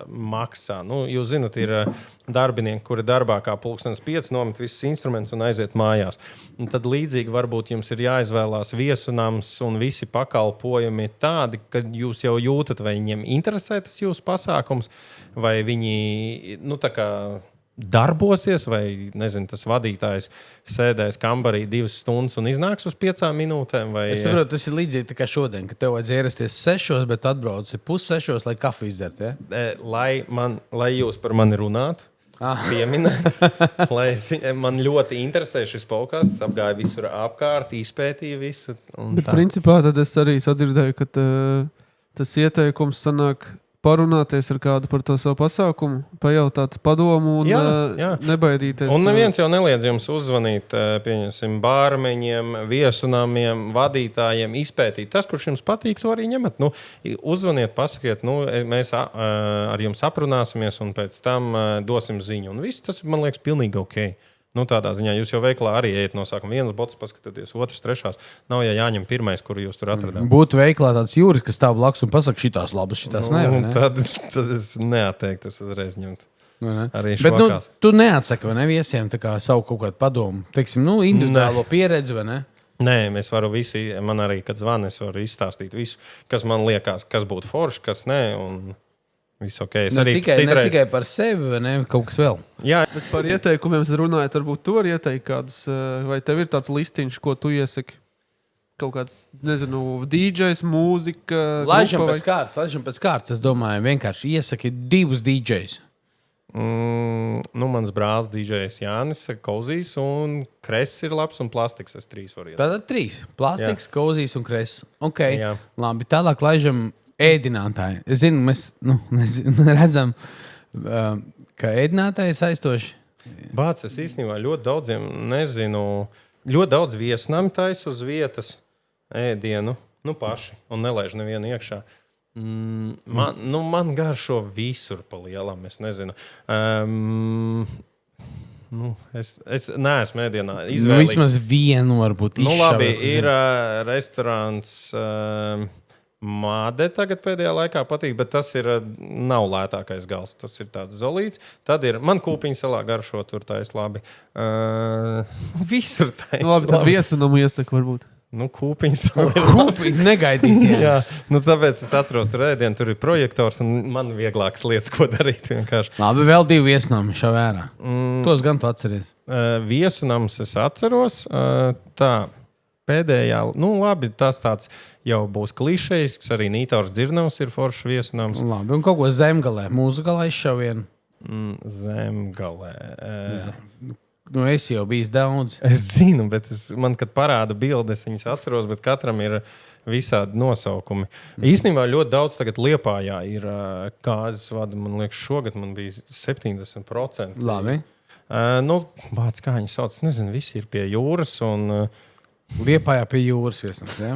maksā. Nu, jūs zināt, ir darbinieki, kuri darbā kā 5:30 nomet visus instrumentus un aiziet mājās. Un tad līdzīgi varbūt jums ir jāizvēlās viesunams un visi pakalpojumi tādi, ka jūs jau jūtat, vai viņiem interesē tas jūsu pasākums, vai viņi, nu, tā kā darbosies, vai, nezinu, tas vadītājs sēdēs kambarī 2 stundas un iznāks uz 5 minūtēm. Vai... Es saprotu, tas ir līdzīgi tā kā šodien, kad tev vajadzēja ierasties 6, bet atbrauc 5:30, lai kafiju izdzert. Ja? Lai jūs par mani runātu, pieminēt, man ļoti interesē šis podcasts, apgāja visur apkārt, izpētīja visu. Bet principā tad es arī sadzirdēju, ka tas ieteikums sanāk parunāties ar kādu par to savu pasākumu, pajautāt padomu un nebaidīties. Un neviens jau neliedz jums uzzvanīt, pieņemsim, bārmeņiem, viesunāmiem, vadītājiem, izpētīt. Tas, kurš jums patīk, to arī ņemat. Nu, uzzvaniet, pasakiet, nu, mēs ar jums aprunāsimies un pēc tam dosim ziņu. Un viss tas, man liekas, pilnīgi ok. Nu, tādā ziņā jūs jau veiklā arī ejat no sākuma vienas botas, paskatāties, otrs, trešās. Nav jāņem pirmais, kuru jūs tur atradāt. Būtu veiklā tāds jūris, kas stāv blakus un pasaka, šitās labas, šitās ne. Tad es neatteiktu, tas uzreiz ņemt. Arī bet švakās. Tu neatsaki, vai ne, viesiem tā kā savu kaut kādu padomu, teiksim, nu, individuālo pieredzi, vai ne? Nē, es varu visu, man arī, kad zvanu, es varu izstāstīt visu, kas man liekas, kas būtu forši, kas nē, un viss ok. Ne tikai par sevi, vai ne, kaut kas vēl. Jā. Bet par ieteikumiem runājot, varbūt tu vari ieteikt kādus, vai tev ir tāds listiņš, ko tu iesaki? Kaut kāds, nezinu, DJs, mūzika. Laižam pēc kārtas, es domāju, vienkārši iesaki 2 DJs. Nu, mans brālis DJs Jānis, Kozīs un Kress ir labs un Plastiks. Es 3 varu iesakt. Tātad 3. Plastiks, Kozīs un Kress. Ok, jā. Labi, tālāk laižam ēdinātāji. Es zinu, mēs redzam, ka ēdinātāji ir saistoši. Bāc, es īstenībā ļoti daudziem nezinu. Ļoti daudz viesnami taisa uz vietas ēdienu, nu paši, un nelaiž nevienu iekšā. Man garšo visur pa lielam, es nezinu. Es neesmu ēdienā izvēlīgs. Vismaz vienu varbūt izšavu. Labi, ir restorāns Māde tagad pēdējā laikā patīk, bet tas nav lētākais gals. Tas ir tāds zolīts. Tad ir man kūpiņa salā garšo, tur taisa labi. Visur taisa labi. Tad viesunamu iesaka varbūt. Nu, kūpiņa salā. Kūpiņa negaidīt. Jā, nu tāpēc es atceros tur ēdienu, tur ir projektors un man vieglākas lietas, ko darīt vienkārši. Labi, vēl 2 viesunami šā vērā. Tos gan tu atceries. Viesunams es atceros. Tā. Pēdējā, nu labi, tas tāds jau būs klišejs, kas arī Nītaurs Dzirnavs ir foršs viesunams. Labi, un kaut ko Zemgalē, mūzikalē izšavienu. Zemgalē. Nu, es jau bijis daudz. Es zinu, bet man, kad parāda bildes, viņas atceros, bet katram ir visādi nosaukumi. Īstenībā ļoti daudz tagad Liepājā ir kāzas vada, man liekas, šogad man bija 70%. Labi. Nu, bāc, kā viņi sauc, nezinu, visi ir pie jūras un... Liepājā pie jūras viesnams, ja?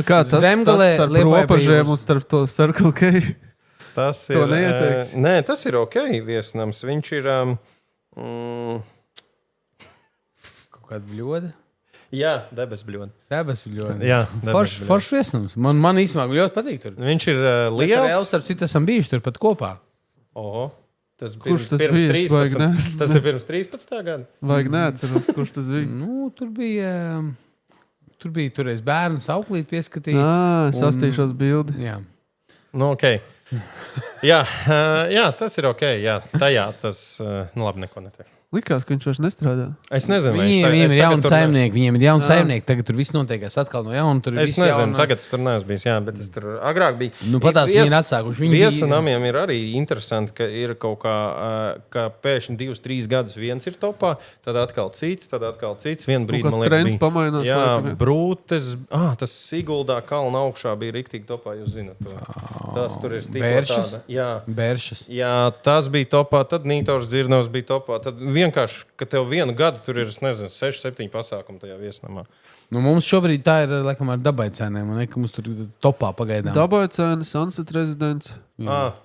Kā tas starp robežiem un starp to Circle K? Tas ir... To neieteiks? Nē, tas ir ok viesnams. Viņš ir... Kaut kāda bļoda? Jā, debesu bļoda. Debesu bļoda. Jā, foršs viesnams. Man īstenībā ļoti patīk tur. Viņš ir liels. Mēs ar Elsu ar citu esam bijuši tur pat kopā. Oho. Kurš tas bija? Tas ir pirms 13. gada. Vajag neatceros, kurš tas bija. Nu, tur bija toreiz bērns auklīt pieskatīja. Sastīšos bildi. Jā. Nu, ok. Jā, tas ir ok. Jā, tajā tas, nu labi, neko neteikt. Likās, ka viņš vairs nestrādā. Es nezinu, viņiem ir jauni saimnieki. Tagad tur viss notiekās atkal no jauna. Es nezinu, tagad es tur neesmu bijis, jā, bet es tur agrāk biju. Nu, patās viņi ir atsākuši. Viesunamiem ir arī interesanti, ka ir kaut kā pēkšņi 2-3 gadus viens ir topā, tad atkal cits. Vienu brīdi, man liekas, trends pamainās. Jā, Brūtes, tas Siguldā kalna augšā bija riktīgi topā, jūs zināt to. Tas tur ir Bēršas? Jā. Bēršas. Jā, tas bija topā, tad Nītaurs Dzirnavs bija topā, tad vienkārši, ka tev vienu gadu tur ir, 6-7 pasākumi tajā viesnamā. Nu, mums šobrīd tā ir, laikam, ar dabaicēniem. Man liekas, mums tur topā pagaidām. Dabaicēni, Sunset Residence.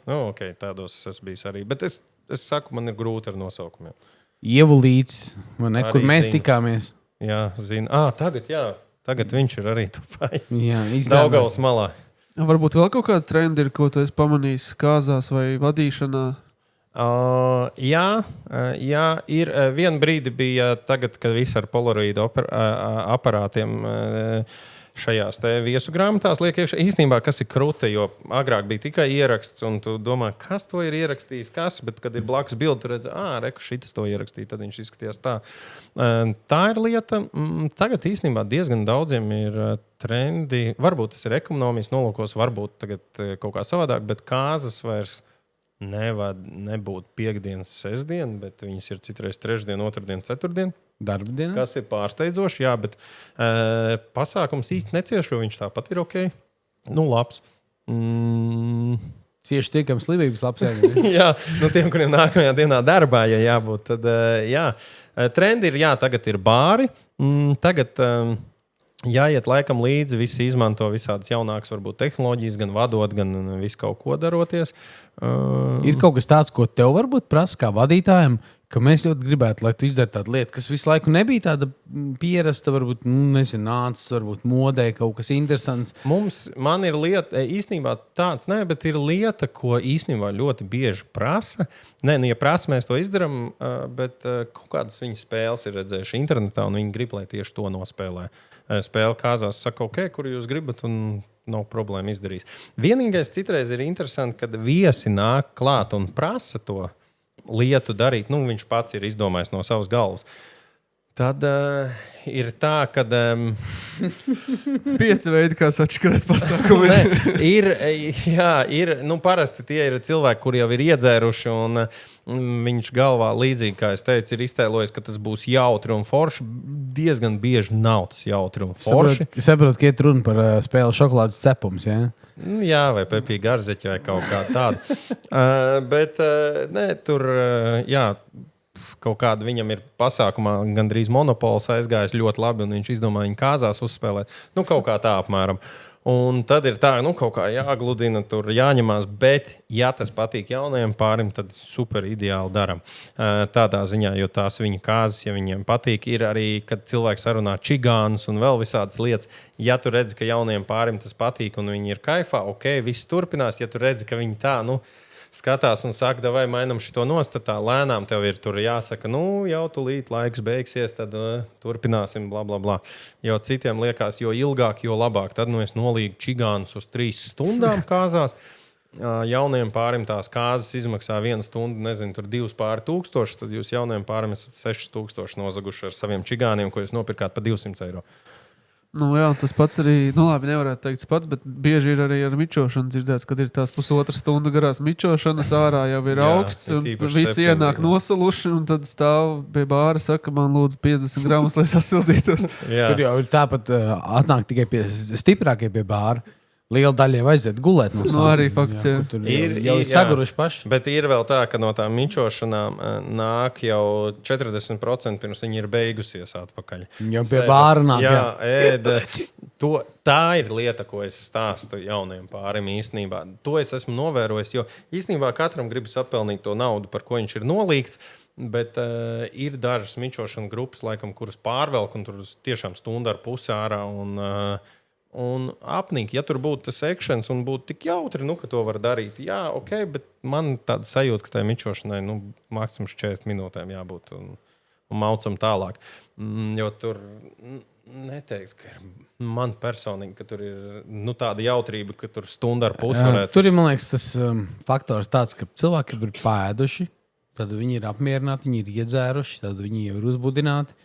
Ok, tādos es biju arī. Bet es saku, man ir grūti ar nosaukumiem. Ievulīts, kur mēs tikāmies. Jā, zinu. Tagad viņš ir arī topā. Jā, Daugavas malā. Varbūt vēl kaut kāda trenda ir, ko tu esi pamanījis kāzās vai vadīšanā? Jā, ir vienu brīdi bija tagad, kad viss ar polaroīdu aparātiem šajās te viesu grāmatās liek iekšā. Īstenībā, kas ir krūte, jo agrāk bija tikai ieraksts, un tu domā, kas to ir ierakstījis, bet kad ir blakus bildi, tu redzi, reku šitas to ierakstīja, tad viņš izskatījās tā. Tā ir lieta. Tagad īstenībā diezgan daudziem ir trendi. Varbūt tas ir ekonomijas nolūkos, varbūt tagad kaut kā savādāk, bet kāzas vairs nebūtu piekdienas, sestdien, bet viņas ir citreiz trešdien, otrdien, ceturtdien. Darba diena. Kas ir pārsteidzoši, jā, bet pasākums īsti necieš, jo viņš tāpat ir ok. Labs. Cieši tiekam slimības labs. Jā, tiem, kuriem nākamajā dienā darbā, ja jābūt, tad jā. Trendi ir, tagad ir bāri. Tagad jāiet laikam līdzi, visi izmanto visādas jaunākas varbūt tehnoloģijas, gan vadot, gan visu kaut ko daroties. Ir kaut kas tāds, ko tev varbūt prasa kā vadītājiem, ka mēs ļoti gribētu, lai tu izdari tādu lietu, kas visu laiku nebija tāda pierasta, varbūt nācis, varbūt modē kaut kas interesants. Man ir lieta, īstenībā tāds, bet ir lieta, ko īstenībā ļoti bieži prasa. Ja prasa, mēs to izdarām, bet kaut kādas viņa spēles ir redzējuši internetā, un viņi grib, lai tieši to nospēlē. Spēle kāzās, saka, ok, kur jūs gribat, un nav problēma izdarīs. Vienīgais citreiz ir interesanti, kad viesi nāk klāt un prasa to lietu darīt. Viņš pats ir izdomājis no savas galvas. Tad ir tā, ka 5 veidi, kā atšķirēt pasākumu. Ir parasti tie ir cilvēki, kuri jau ir iedzēruši, un viņš galvā līdzīgi, kā es teicu, ir iztēlojis, ka tas būs jautri un forši. Diezgan bieži nav tas jautri un forši. Saprotu, ka iet runa par spēli šokolādes cepums, jā? Jā, vai pepī garzeķi vai kaut kā tāda. Bet tur, kaut kāda viņam ir pasākumā, gandrīz monopols aizgājis ļoti labi, un viņš izdomāja viņu kāzās uzspēlēt. Kaut kā tā apmēram. Un tad ir tā, kaut kā jāgludina, tur jāņemās, bet, ja tas patīk jaunajiem pārim, tad super ideāli daram. Tādā ziņā, jo tās viņa kāzas, ja viņiem patīk, ir arī, kad cilvēks sarunā čigānus un vēl visādas lietas. Ja tu redzi, ka jaunajiem pārim tas patīk un viņi ir kaifā, ok, viss turpinās. Ja tu redzi, ka viņi tā, skatās un saka, vai mainam šito nostatā, lēnām tev ir tur jāsaka, jau tūlīt laiks beigsies, tad turpināsim, bla, bla, bla. Jo citiem liekas, jo ilgāk, jo labāk. Tad es nolīgu čigānus uz 3 stundām kāzās. Jauniem pārim tās kāzas izmaksā 1 stundu, nezinu, tur 2,500, tad jūs jauniem pārim esat 6,000 nozaguši ar saviem čigāniem, ko jūs nopirkāt par 200 eiro. Jā, tas pats arī, labi, nevarētu teikt pats, bet bieži ir arī ar mičošanu dzirdēts, kad ir tās 1,5 stundu garās mičošanas, ārā jau ir augsts, un visi ienāk nosaluši, un tad stāv pie bāra, saka, man lūdzu 50 gramus, lai sasildītos. Tur jau ir tāpat atnāk tikai stiprākie pie bāra. Liela daļa jau aiziet gulēt no sākuma. Arī fakts, jā. Tur jau ir saguruši paši. Bet ir vēl tā, ka no tām mičošanām nāk jau 40% pirms viņi ir beigusies atpakaļ. Jau pie bāra nāk. Jā, tā ir lieta, ko es stāstu jauniem pārim īstenībā. To es esmu novērojis, jo īstenībā katram gribas atpelnīt to naudu, par ko viņš ir nolīgts. Bet ir dažas mičošana grupas, laikam, kuras pārvelk, un tur tiešām stundu ar pusi ārā. Un apnīk, ja tur būtu tas ekšens un būtu tik jautri, ka to var darīt. Jā, ok, bet man tāda sajūta, ka tai mičošanai maksimums 40 minūtēm jābūt un maucam tālāk. Jo tur neteikt, ka ir man personīgi, ka tur ir tāda jautrība, ka tur stundu ar pusi varētu. Tur ir, man liekas, tas faktors tāds, ka cilvēki ir pēduši, tad viņi ir apmierināti, viņi ir iedzēruši, tad viņi jau ir uzbudināti.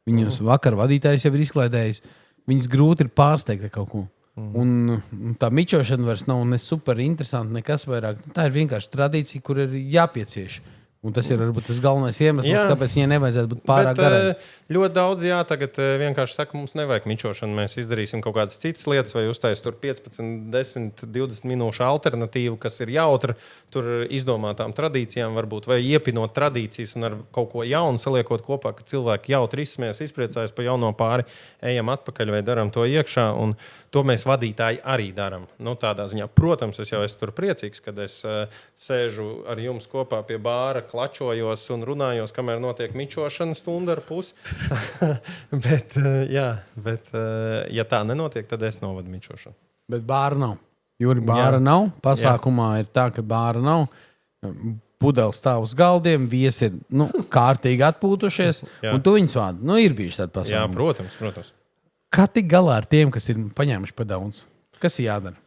Viņus vakar vadītājs jau ir izklaidējis. Viņas grūti ir pārsteigt ar kaut ko. Un tā mičošana vairs nav ne super interesanta, nekas vairāk. Tā ir vienkārši tradīcija, kur ir jāpiecieš. Un tas ir varbūt tas galvenais iemesls, kāpēc viņai nevajadzētu būt pārāk garai. Ļoti daudz, tagad vienkārši saka, mums nevajag mičošanu. Mēs izdarīsim kaut kādas citas lietas, vai uztais tur 15, 10, 20 minūšu alternatīvu, kas ir jautra, tur izdomātām tradīcijām, varbūt, vai iepinot tradīcijas un ar kaut ko jaunu saliekot kopā, ka cilvēki jautri izsmies, izpriecājas pa jauno pāri, ejam atpakaļ vai daram to iekšā. Un to mēs vadītāji arī darām. Tādā ziņā, protams, es jau esmu tur priecīgs, kad es sēžu ar jums kopā pie bāra, klačojos un runājos, kamēr notiek mičošana stundu ar pusi. bet, ja tā nenotiek, tad es novadu mičošanu. Bet bāra nav. Jūri bāra nav, pasākumā ir tā, ka bāra nav. Pudeles stāv uz galdiem, viesi ir kārtīgi atpūtušies, un tu viņus vādi. Ir bijuši tādi pasākumi. Jā, protams. Kā tik galā ar tiem, kas ir paņēmuši pa daudz? Kas ir jādara?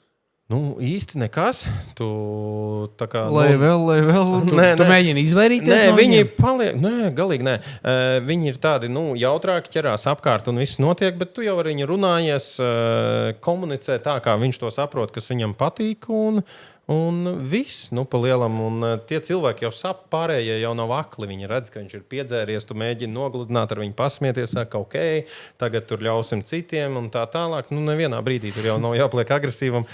Īsti nekas. Tu tā kā... Lai vēl. Tu mēģini izvairīties no viņi viņiem? paliek... Nē, galīgi nē. Viņi ir tādi, jautrāki, ķerās apkārt un viss notiek, bet tu jau ar viņu runājies, komunicē tā, kā viņš to saprot, kas viņam patīk un viss, pa lielam. Un tie cilvēki jau sap, pārējie jau nav akli. Viņi redz, ka viņš ir piedzēries, tu mēģini nogludināt ar viņu, pasmieties, saka, ok, tagad tur ļausim citiem un tā tālāk. Nevienā brīdī tur jau nav jāpliek agresīvam.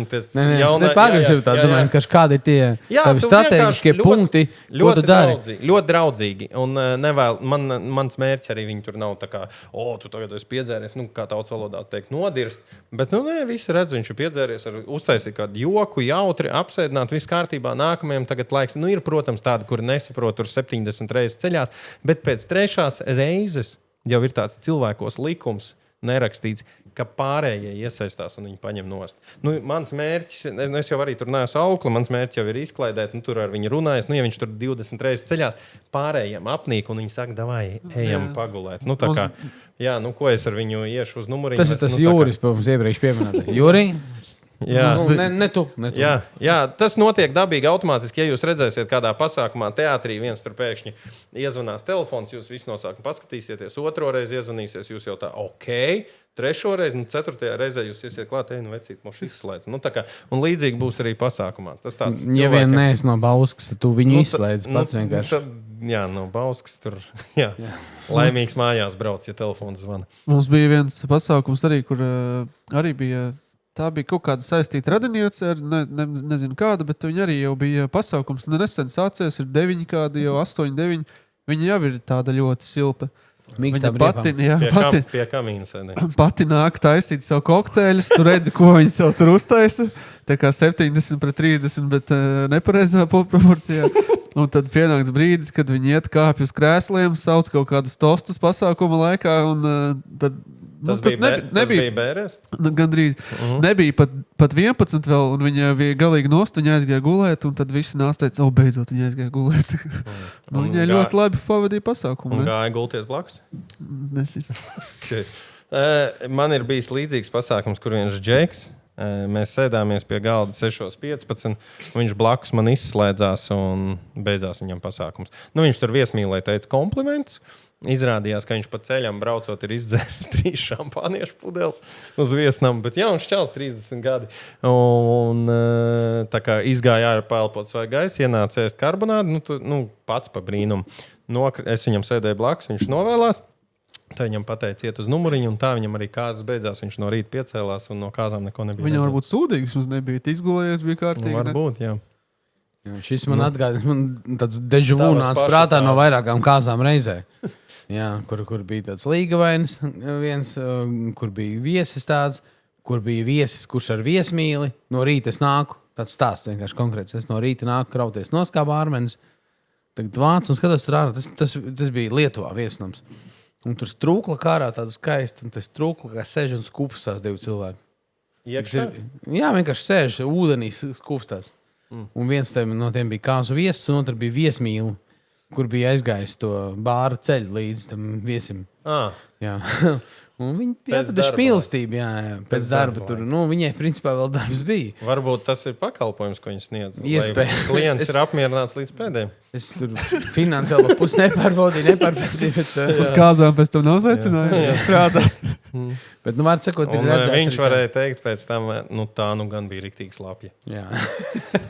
Es nepagresīvu tā, domāju, ka kādi ir tie tavi strateģiskie punkti, ko tu dari? Ļoti draudzīgi. Un mans mērķis arī viņi tur nav tā kā, tu tagad esi piedzēries, kā tautas valodā teikt, nodirst. Bet, visi redz, viņš ir piedzēries, uztaisīt kādu joku, jautri, apsēdināt, viss kārtībā, nākamajam tagad laiks. Ir, protams, tādi, kuri nesaprot, tur 70 reizes ceļās, bet pēc 3. reizes jau ir tāds cilvēkos likums nerakstīts, ka pārējie iesaistās un viņi paņem nost. Mans mērķis, es jau arī tur neesmu aukli, mans mērķis jau ir izklaidēt, tur ar viņu runājas, ja viņš tur 20 reizes ceļās, pārējiem apnīk un viņi saka, davai, ejam pagulēt. Ko es ar viņu iešu uz numuriņu? Tas ir tas Jūris, mums iepriekš pieminēja. Jūri? Jā. Ne tu. Jā, tas notiek dabīgi, automātiski. Ja jūs redzēsiet kādā pasākumā, teātrī, viens tur pēkšņi iezvanās telefons, jūs visi no sākuma paskatīsieties, 2. reizi iezvanīsies, jūs jau tā, ok, 3. reizi, 4. reizē jūs iesiet klāt, vecīt, mums izslēdz. Un līdzīgi būs arī pasākumā. Tas tāds ja vien neesi no Bauskas, tad tu viņu izslēdz pats vienkārši. Jā, no Bauskas tur, jā. Laimīgs mājās brauc, ja telefons zvana. Mums bija viens pasākums arī, kur arī bija... Tā bija kaut kāda saistīta radiniece ar nezinu kāda, bet viņa arī jau bija pasākums. Nesen sācies, ir 9 kādi, jau 8, 9. Viņa jau ir tāda ļoti silta. Viņa pie kamīna sēdē. Pati nāk taisīt savu kokteļus, tu redzi, ko viņa sev tur uztaisa. Tā kā 70-30, bet nepareizā proporcijā. Un tad pienāks brīdis, kad viņi iet kāpj uz krēsliem, sauc kaut kādus tostus pasākuma laikā, un tad... Tas bija bērēs? Gandrīz. Nebija pat 11 vēl, un viņa bija galīgi nost, viņa aizgāja gulēt, un tad visi nāca teica, beidzot viņa aizgāja gulēt. Viņa ļoti labi pavadīja pasākumu. Un gāja gulties blakus? Nesinu. Okay. Man ir bijis līdzīgs pasākums, kur viens Džeks. Mēs sēdāmies pie galda 6:15. Viņš blakus man izslēdzās un beidzās viņam pasākums. Viņš tur viesmīlē teica komplimentus. Izrādījās, ka viņš pa ceļam braucot ir izdzēris 3 šampāniešu pudeles uz viesnam, bet jauns čels 30 gadi. Un tā kā izgāja ārā paelpot svaigu gaisu, ienāca ēst karbonādi, pats pa brīnumu. Es viņam sēdēju blakus, viņš novēlās. Tā viņam pateica, iet uz numuriņu, un tā viņam arī kāzas beidzās. Viņš no rīta piecēlās un no kāzām neko nebija. Viņam varbūt sūdīgs mums nebija, izgulējies bija kārtīgi. Varbūt, jā. Šis man atgādina, man tāds dežavu nāca prātā no vairākām kāzām reizē. Jā, kur bija tāds līgavainis viens, kur bija viesis tāds, kur bija viesis, kurš ar viesmīli. No rīta es nāku, tāds stāsts vienkārši konkrēts. Es no rīta nāku krauties noskāba ārmenis, tagad vāc un skatos tur ārā. Tas bija Lietuvā viesnams. Un tur strūkla kārā tāda skaista, un tas strūkla kā sēž un skupstās 2 cilvēki. Iekšā? Jā, vienkārši sēž ūdenī skupstās. Un viens no tiem bija kāzu viesis, un otrs bija viesmīli, kur bija aizgājis to bāra ceļu līdz tam viesim. Jā. Un viņi bija atraduši mīlestību, pēc darba tur. Viņai principā vēl darbs bija. Varbūt tas ir pakalpojums, ko viņi sniedz. Iespējams. Klients ir apmierināts līdz pēdējiem. Es tur finansiālo pusi nepārbaudīju, bet... Uz kāzām pēc tam nav zaicināju strādāt. Bet, var sakot, ir redzēts... Viņš varēja teikt pēc tam, tā gan bija riktīgi slapja. Jā.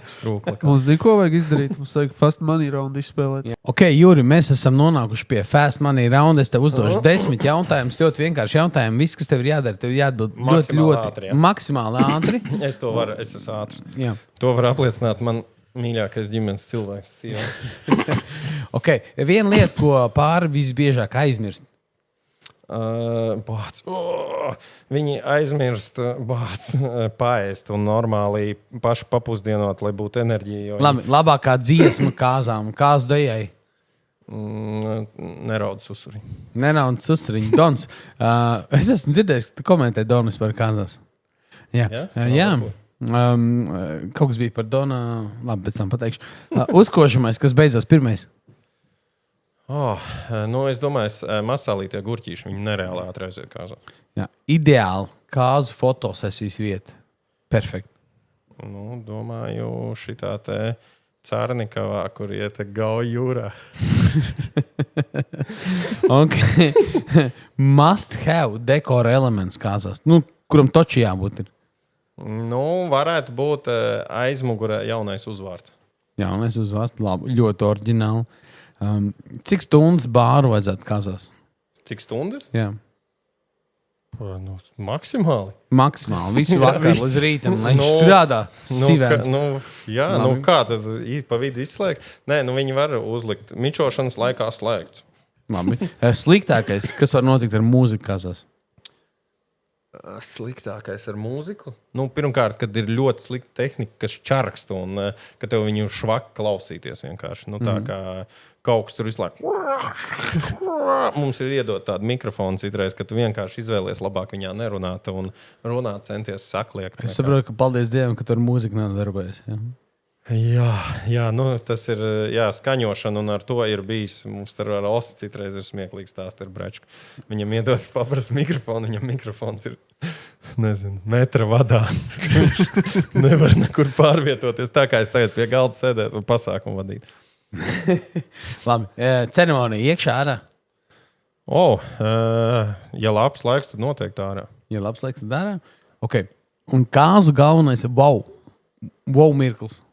Strūkla. Mums zina, ko vajag izdarīt. Mums vajag Fast Money Round izspēlēt. Ok, Juri, mēs esam nonākuši pie Fast Money Round. Es tev uzdošu 10 jautājumus. Ļoti vienkārši jautājumi. Viss, kas tev ir jādara, tev jāatbild ļoti maksimāli ātri. Es esmu ātrs. Jā. To var apliecināt man mīļākais ģimenes cilvēks. Ok, viena lieta, ko pāri visbiežāk aizmirst. Viņi aizmirst paēst un normāli paši papusdienot, lai būtu enerģija. Labi, labākā dziesma kāzām, kāzu dejai. Neraudas susuriņi. Neraudas susuriņi. Dons. Es esmu dzirdējis, ka tu komentē Donis par kāzās. Jā. Kaut kas bija par Donu. Labi, pēc tam pateikšu. Uzkošamais, kas beidzās pirmais. Es domāju, masālītie gurķīši, viņi nereāli ātri aiziet kāzā. Jā, ideāli kāzu fotosesijas vieta. Perfekt. Domāju, šitā te Cārnikavā, kur iet gauja jūrā. Must have dekora elements kāzās. Kuram toči jābūt ir? Varētu būt aizmugurē jaunais uzvārds. Jaunais uzvārds, labi, ļoti oriģināli. Cik stundas bāru vajadzētu kāzās? Cik stundas? Jā. Maksimāli. Maksimāli. Visu vakaru līdz rītam, lai viņš strādā. Kā tad pa vidu izslēgts? Nē, viņi var uzlikt. Mičošanas laikā slēgts. Labi. Sliktākais, kas var notikt ar mūziku kāzās? Sliktākais ar mūziku? Pirmkārt, kad ir ļoti slikta tehnika, kas čarkst un ka tev viņu švaki klausīties vienkārši. Tā kā kaut kas tur visu laiku. Mums ir iedot tādu mikrofonu citreiz, ka tu vienkārši izvēlies labāk viņā nerunāt un runāt centies sakliekt. Es saprotu, ka paldies Dievam, ka tu ar mūziku nedarbojies. Jā, tas ir skaņošana, un ar to ir bijis. Mums ar Osu citreiz ir smieklīgs stāsts ar Brečku. Viņam iedodas paprast mikrofonu, viņam mikrofons ir, metra vadā. Nevar nekur pārvietoties, tā kā es tagad pie galda sēdētu un pasākumu vadīt. Labi, ceremonija iekšā ārā? Ja labs laiks, tad noteikti ārā. Ja labs laiks, tad ārā? Ok, un kāzu galvenais ir wow mirklis.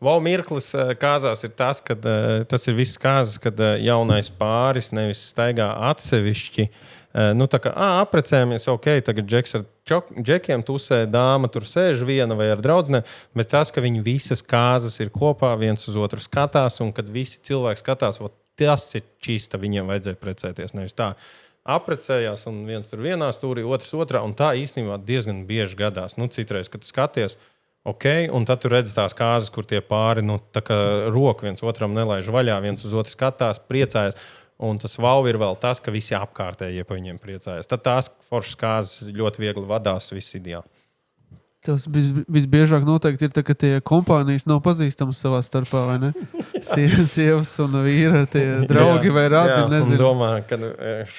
Wow mirklis kāzās ir tas, kad tas ir viss kāzas, kad jaunais pāris nevis staigā atsevišķi. Tā kā apprecējamies, tagad džeks ar džekiem tusē, dāma tur sēž viena vai ar draudzenēm, bet tas, ka viņi visas kāzas ir kopā, viens uz otru skatās, un kad visi cilvēki skatās, tas ir čista, viņiem vajadzēja precēties, nevis tā. Apprecējās, un viens tur vienā stūrī, otrs otrā, un tā īstenībā diezgan bieži gadās. Citreiz, kad skaties, un tad tu redzi tās kāzas, kur tie pāri, tā kā roku viens otram nelaiž vaļā, viens uz otru skatās, priecājas. Un tas wow ir vēl tas, ka visi apkārtējie pa viņiem priecājas. Tad tās foršas kāzas ļoti viegli vadās, viss ideāli. Tas visbiežāk noteikti ir tā, ka tie kompānijas nav pazīstamas savā starpā, vai ne? Sievas un vīra, tie draugi vai radi, nezinu. Domā, ka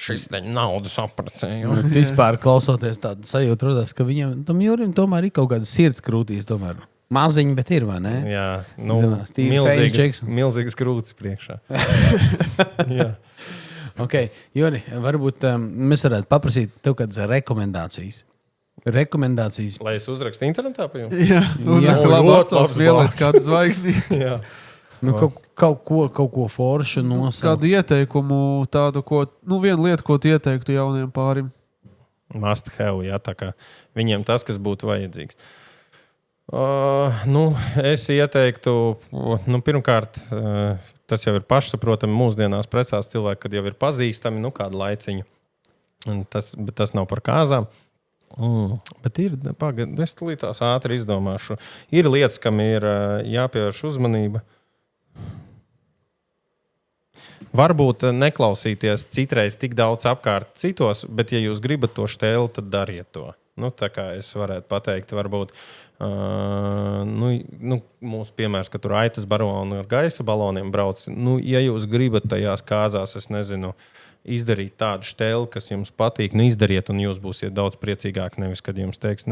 šis naudas apprecēja. Vispār klausoties tādu sajūtu rodās, ka tam Jurim tomēr ir kaut kāda sirds krūtīs tomēr. Maziņi, bet ir, vai ne? Jā, milzīgas krūtis priekšā. Jā. Ok, Juri, varbūt mēs varētu paprasīt tev kādas rekomendācijas. Lai es uzrakstu internetā pa jums? Jā, uzrakstu labu atsauksmi, ieliec kādu zvaigznīti. Jā. Kaut ko foršu nosaukt. Kādu ieteikumu, tādu, vienu lietu, ko tu ieteiktu jauniem pārim? Must have, jā, tā kā viņiem tas, kas būtu vajadzīgs. Es ieteiktu, pirmkārt, tas jau ir pašsaprotami mūsdienās precās cilvēki, kad jau ir pazīstami, kādu laiciņu. Bet tas nav par kāzām. Bet es tās ātri izdomāšu. Ir lietas, kam ir jāpievērš uzmanība. Varbūt neklausīties citreiz tik daudz apkārt citos, bet ja jūs gribat to štēli, tad dariet to. Tā kā es varētu pateikt, varbūt mūsu piemērs, ka tur aitas baroni ar gaisa baloniem brauc. Ja jūs gribat tajās kāzās, es nezinu, izdarīt tādu štēli, kas jums patīk, izdariet, un jūs būsiet daudz priecīgāki, nevis, kad jums teiks,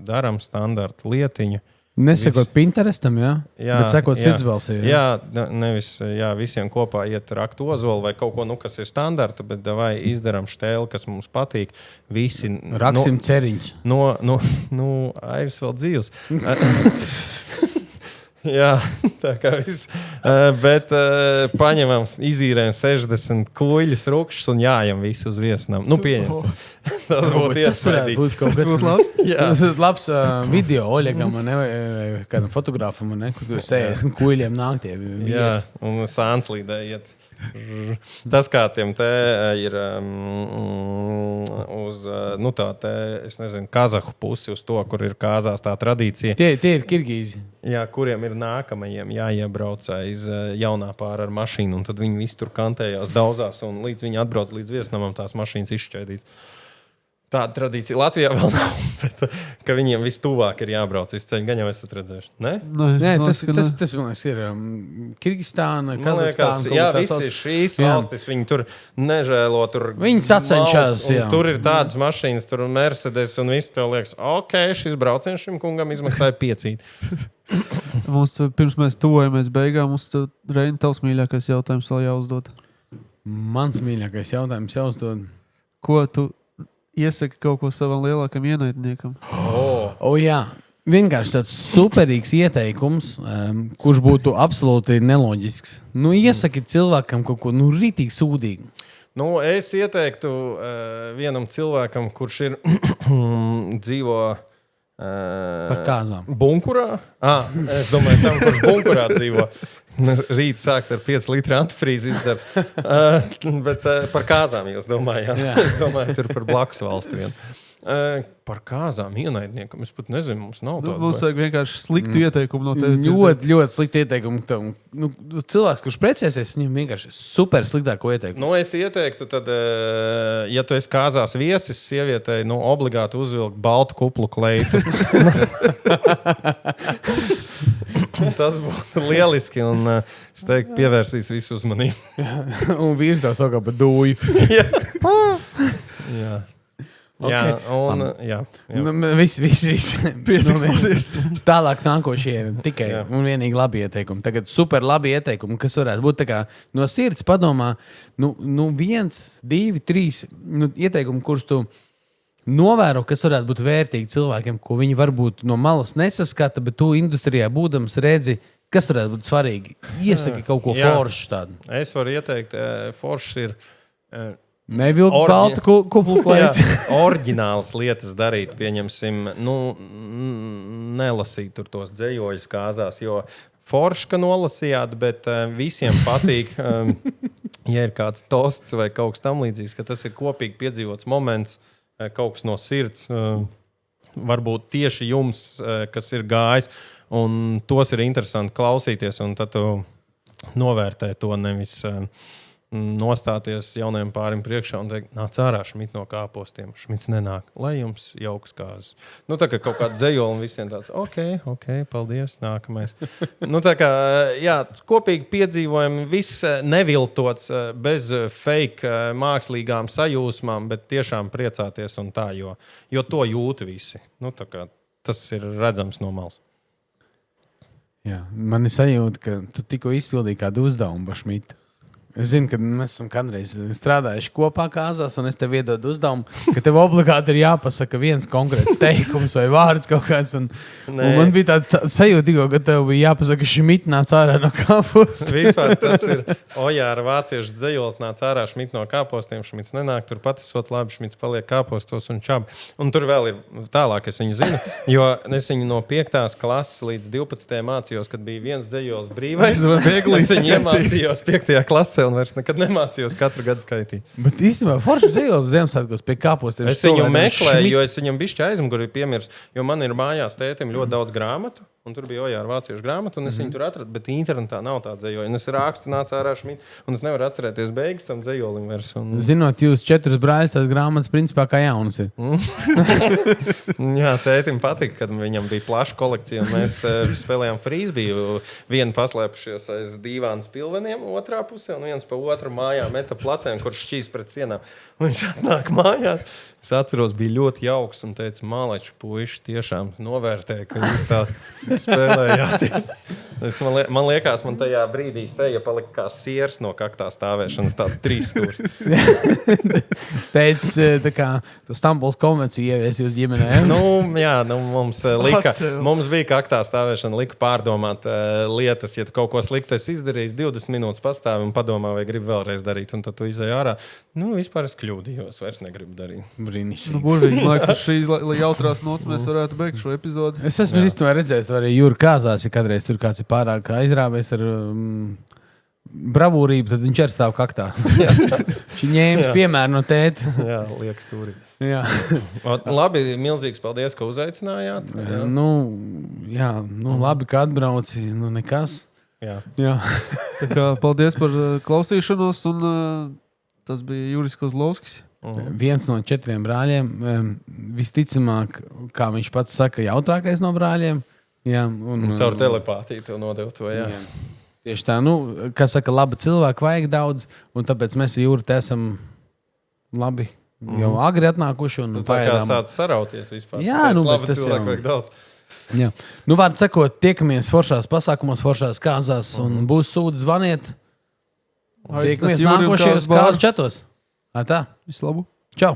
daram standarta lietiņu. Nesekot Pinterestam, bet sekot sirdsbalsī. Nevis visiem kopā iet rakt ozolu vai kaut ko, kas ir standarta, bet vai izdaram štēli, kas mums patīk. Visi raksim ceriņš. Aivis vēl dzīvs. Jā, tā kā viss. Bet paņemam, izīrējam 60 kuļus, rukšus un jājam visu uz viesnām. Pieņemsim. Tas būtu iespaidīgi. Tas būtu labs. Tas ir labs video Oļegam, kādam fotogrāfam, kur tur 60 kuļiem nāk tie viesi. Jā, un sānslīdē iet. Tas, kā tiem te ir uz es nezinu, Kazahu pusi, uz to, kur ir kāzās tā tradīcija. Tie ir Kirgīzi. Jā, kuriem ir nākamajiem jāiebrauc aiz jaunā pāra ar mašīnu, un tad viņi visi tur kantējās, daudzās, un līdz viņi atbrauc līdz viesnamam, tās mašīnas izšķaidīts. Tāda tradīcija Latvijā vēl nav, bet ka viņiem vistuvāk ir jābrauc visu ceļu. Gan jau esat redzējuši, ne? Nē, tas man liekas, ir Kirgistāna, Kazahstāna. Jā, visi šīs valstis, viņi tur nežēlo. Viņi sacenšās, jā. Tur ir tādas mašīnas, tur Mercedes, un viss tev liekas, ok, šis brauciens šim kungam izmaksāja 5. Mums, pirms mēs tuvojamies beigām, mums Reini, tavs mīļākais jautājums vēl jāuzdod. Mans mīļākais jautājums jāuzdod. Ko tu iesaki kaut ko savam lielākam ienaidniekam? Jā. Vienkārši tāds superīgs ieteikums, kurš būtu absolūti neloģisks. Iesaki cilvēkam kaut ko ritīgi sūdīgi. Es ieteiktu vienam cilvēkam, kurš ir dzīvo par kāzām. Bunkurā. Es domāju, tam, kurš bunkurā dzīvo. Rīt sākt ar 5 litru antifrīzi izdara. Bet par kāzām jūs domājāt. Es domāju, tur par blakus valsti vien. Par kāzām ienaidniekam. Es pat nezinu, mums nav tāda. Mums vajag vienkārši sliktu ieteikumu no tevis. Ļoti sliktu ieteikumu. Cilvēks, kurš precēsies, viņam vienkārši super sliktāko ieteikumu. Es ieteiktu, tad, ja tu esi kāzās viesis, sievietei, obligāti uzvilkt baltu kuplu kleitu. Tas būtu lieliski, un es teiktu, pievērsīs visu uzmanību. Un vīrs tā saka pa dūju. Jā. Okay. Jā. Viss. Tālāk nākošie ir tikai un vienīgi labi ieteikumi. Tagad super labi ieteikumi, kas varētu būt tā kā no sirds padomā. 1, 2, 3 ieteikumi, kurus tu novēro, kas varētu būt vērtīgi cilvēkiem, ko viņi varbūt no malas nesaskata, bet tu industrijā būdams redzi, kas varētu būt svarīgi. Iesaki kaut ko foršu tādu. Es varu ieteikt, foršs ir... Nevilkt baltu kuplu klaitu. Oriģinālas lietas darīt, pieņemsim, nelasīt tur tos dzējoļus kāzās, jo forši, ka nolasījāt, bet visiem patīk, ja ir kāds tosts vai kaut kas tam līdzīgs, ka tas ir kopīgi piedzīvots moments, kaut kas no sirds, varbūt tieši jums, kas ir gājis, un tos ir interesanti klausīties, un tad tu novērtē to nevis... nostāties jaunajam pārim priekšā un teikt, nāc ārā Šmit no kāpostiem. Šmits nenāk, lai jums jauks kāzas. Tā kā kaut kāda dzejola un visiem tāds, ok, paldies, nākamais. Tā kā, kopīgi piedzīvojumi, viss neviltots, bez fake mākslīgām sajūsmām, bet tiešām priecāties un tā, jo to jūt visi. Tā kā tas ir redzams no malas. Jā, man ir sajūta, ka tu tikko izpildīji kādu uzdevumu par Šmitu. Es zinu, ka mēs esam kādreiz strādājuši kopā kāzās, un es tev iedodu uzdevumu, ka tev obligāti ir jāpasaka viens konkrēts teikums vai vārds kaut kāds. Un man bija tāds sajūta, ka tev bija jāpasaka Šmit nāc ārā no kāpostiem. Vispār tas ir Ojāra vāciešu dzejols nāc ārā Šmit no kāpostiem. Šmits nenāk, tur pat esot labi, Šmits paliek kāpostos un čabi. Un tur vēl ir tālāk, es viņu zinu, jo es viņu no 5. klases līdz 12. mācījos, kad bija viens dzejols brīvais. Es viņu iemācījos 5. klasē. Un vairs nekad nemācījos katru gadu skaitīt. Bet īstenībā forši dzejols Ziemassvētkos pie kāpostiem. Es viņu meklēju, jo es viņam bišķi aizmuguri piemirsu, jo man ir mājās tētim ļoti daudz grāmatu, un tur bija Ojāra vāciešu grāmatu, un es viņu tur atradu, bet internetā nav tā dzejoļa. Un es rakstu nāc ārā Šmit, un es nevaru atcerēties beigas tam dzejolim vairs. Zinot, jūs 4 brāļus, tās grāmatas principā kā jaunas ir. Jā, tētim patika, kad viņam bija plaša kolekcija, un mēs spēlējām frīzbiju. Vienu paslēpušies aiz dīvānas pilveniem, otrā pusē, un viens pa otru mājā meta platēm, kurš šķīs pret sienām. Un viņš atnāk mājās. Es atceros, bija ļoti jauks un teica, māleču puiši tiešām novērtēja, ka jūs tā spēlējāties. Man liekas, man tajā brīdī seja palika kā siers no kaktā stāvēšanas, tāda 3 stūri. Teic, tā kā Stambuls konvencija ievies jūs ģimenē. Mums bija kaktā stāvēšana, lika pārdomāt lietas, ja tu kaut ko sliktu esi izdarījis, 20 minūtes pastāvi un padomā, vai gribi vēlreiz darīt, un tad tu izēj ārā. Vispār es kļūdījos, vairs negribu darīt. Burvīgi, man liekas, šīs jautrās nots mēs varētu beigt šo epizodi. Es esmu īstenībā redzējis, arī Jūra kāzās, ja kādreiz tur kāds ir pārāk aizrāvies ar bravūrību, tad viņš arī stāv kaktā. Viņš ņēma piemēru no tēta. Jā, liek stūri. Labi, milzīgs paldies, ka uzaicinājāt. Labi, ka atbrauci, nekas. Jā. Tā kā paldies par klausīšanos, un tas bija Juris Kozlovskis. Viens no 4 brāļiem, visticamāk, kā viņš pats saka, jautrākais no brāļiem. Jā, caur telepātiju to nodevu to, jā. Tieši tā, kā saka, laba cilvēka vajag daudz, un tāpēc mēs ar Jūru esam labi. Jau agri atnākuši un tā kā sāc sarauties vispār. Jā, labi cilvēku vajag daudz. Jā. Vārdu sakot, tiekamies foršās pasākumos, foršās kāzās un būs sūdi zvaniet. Tiekamies nākošajos kāzu čatos. Tā. Visu labu. Čau!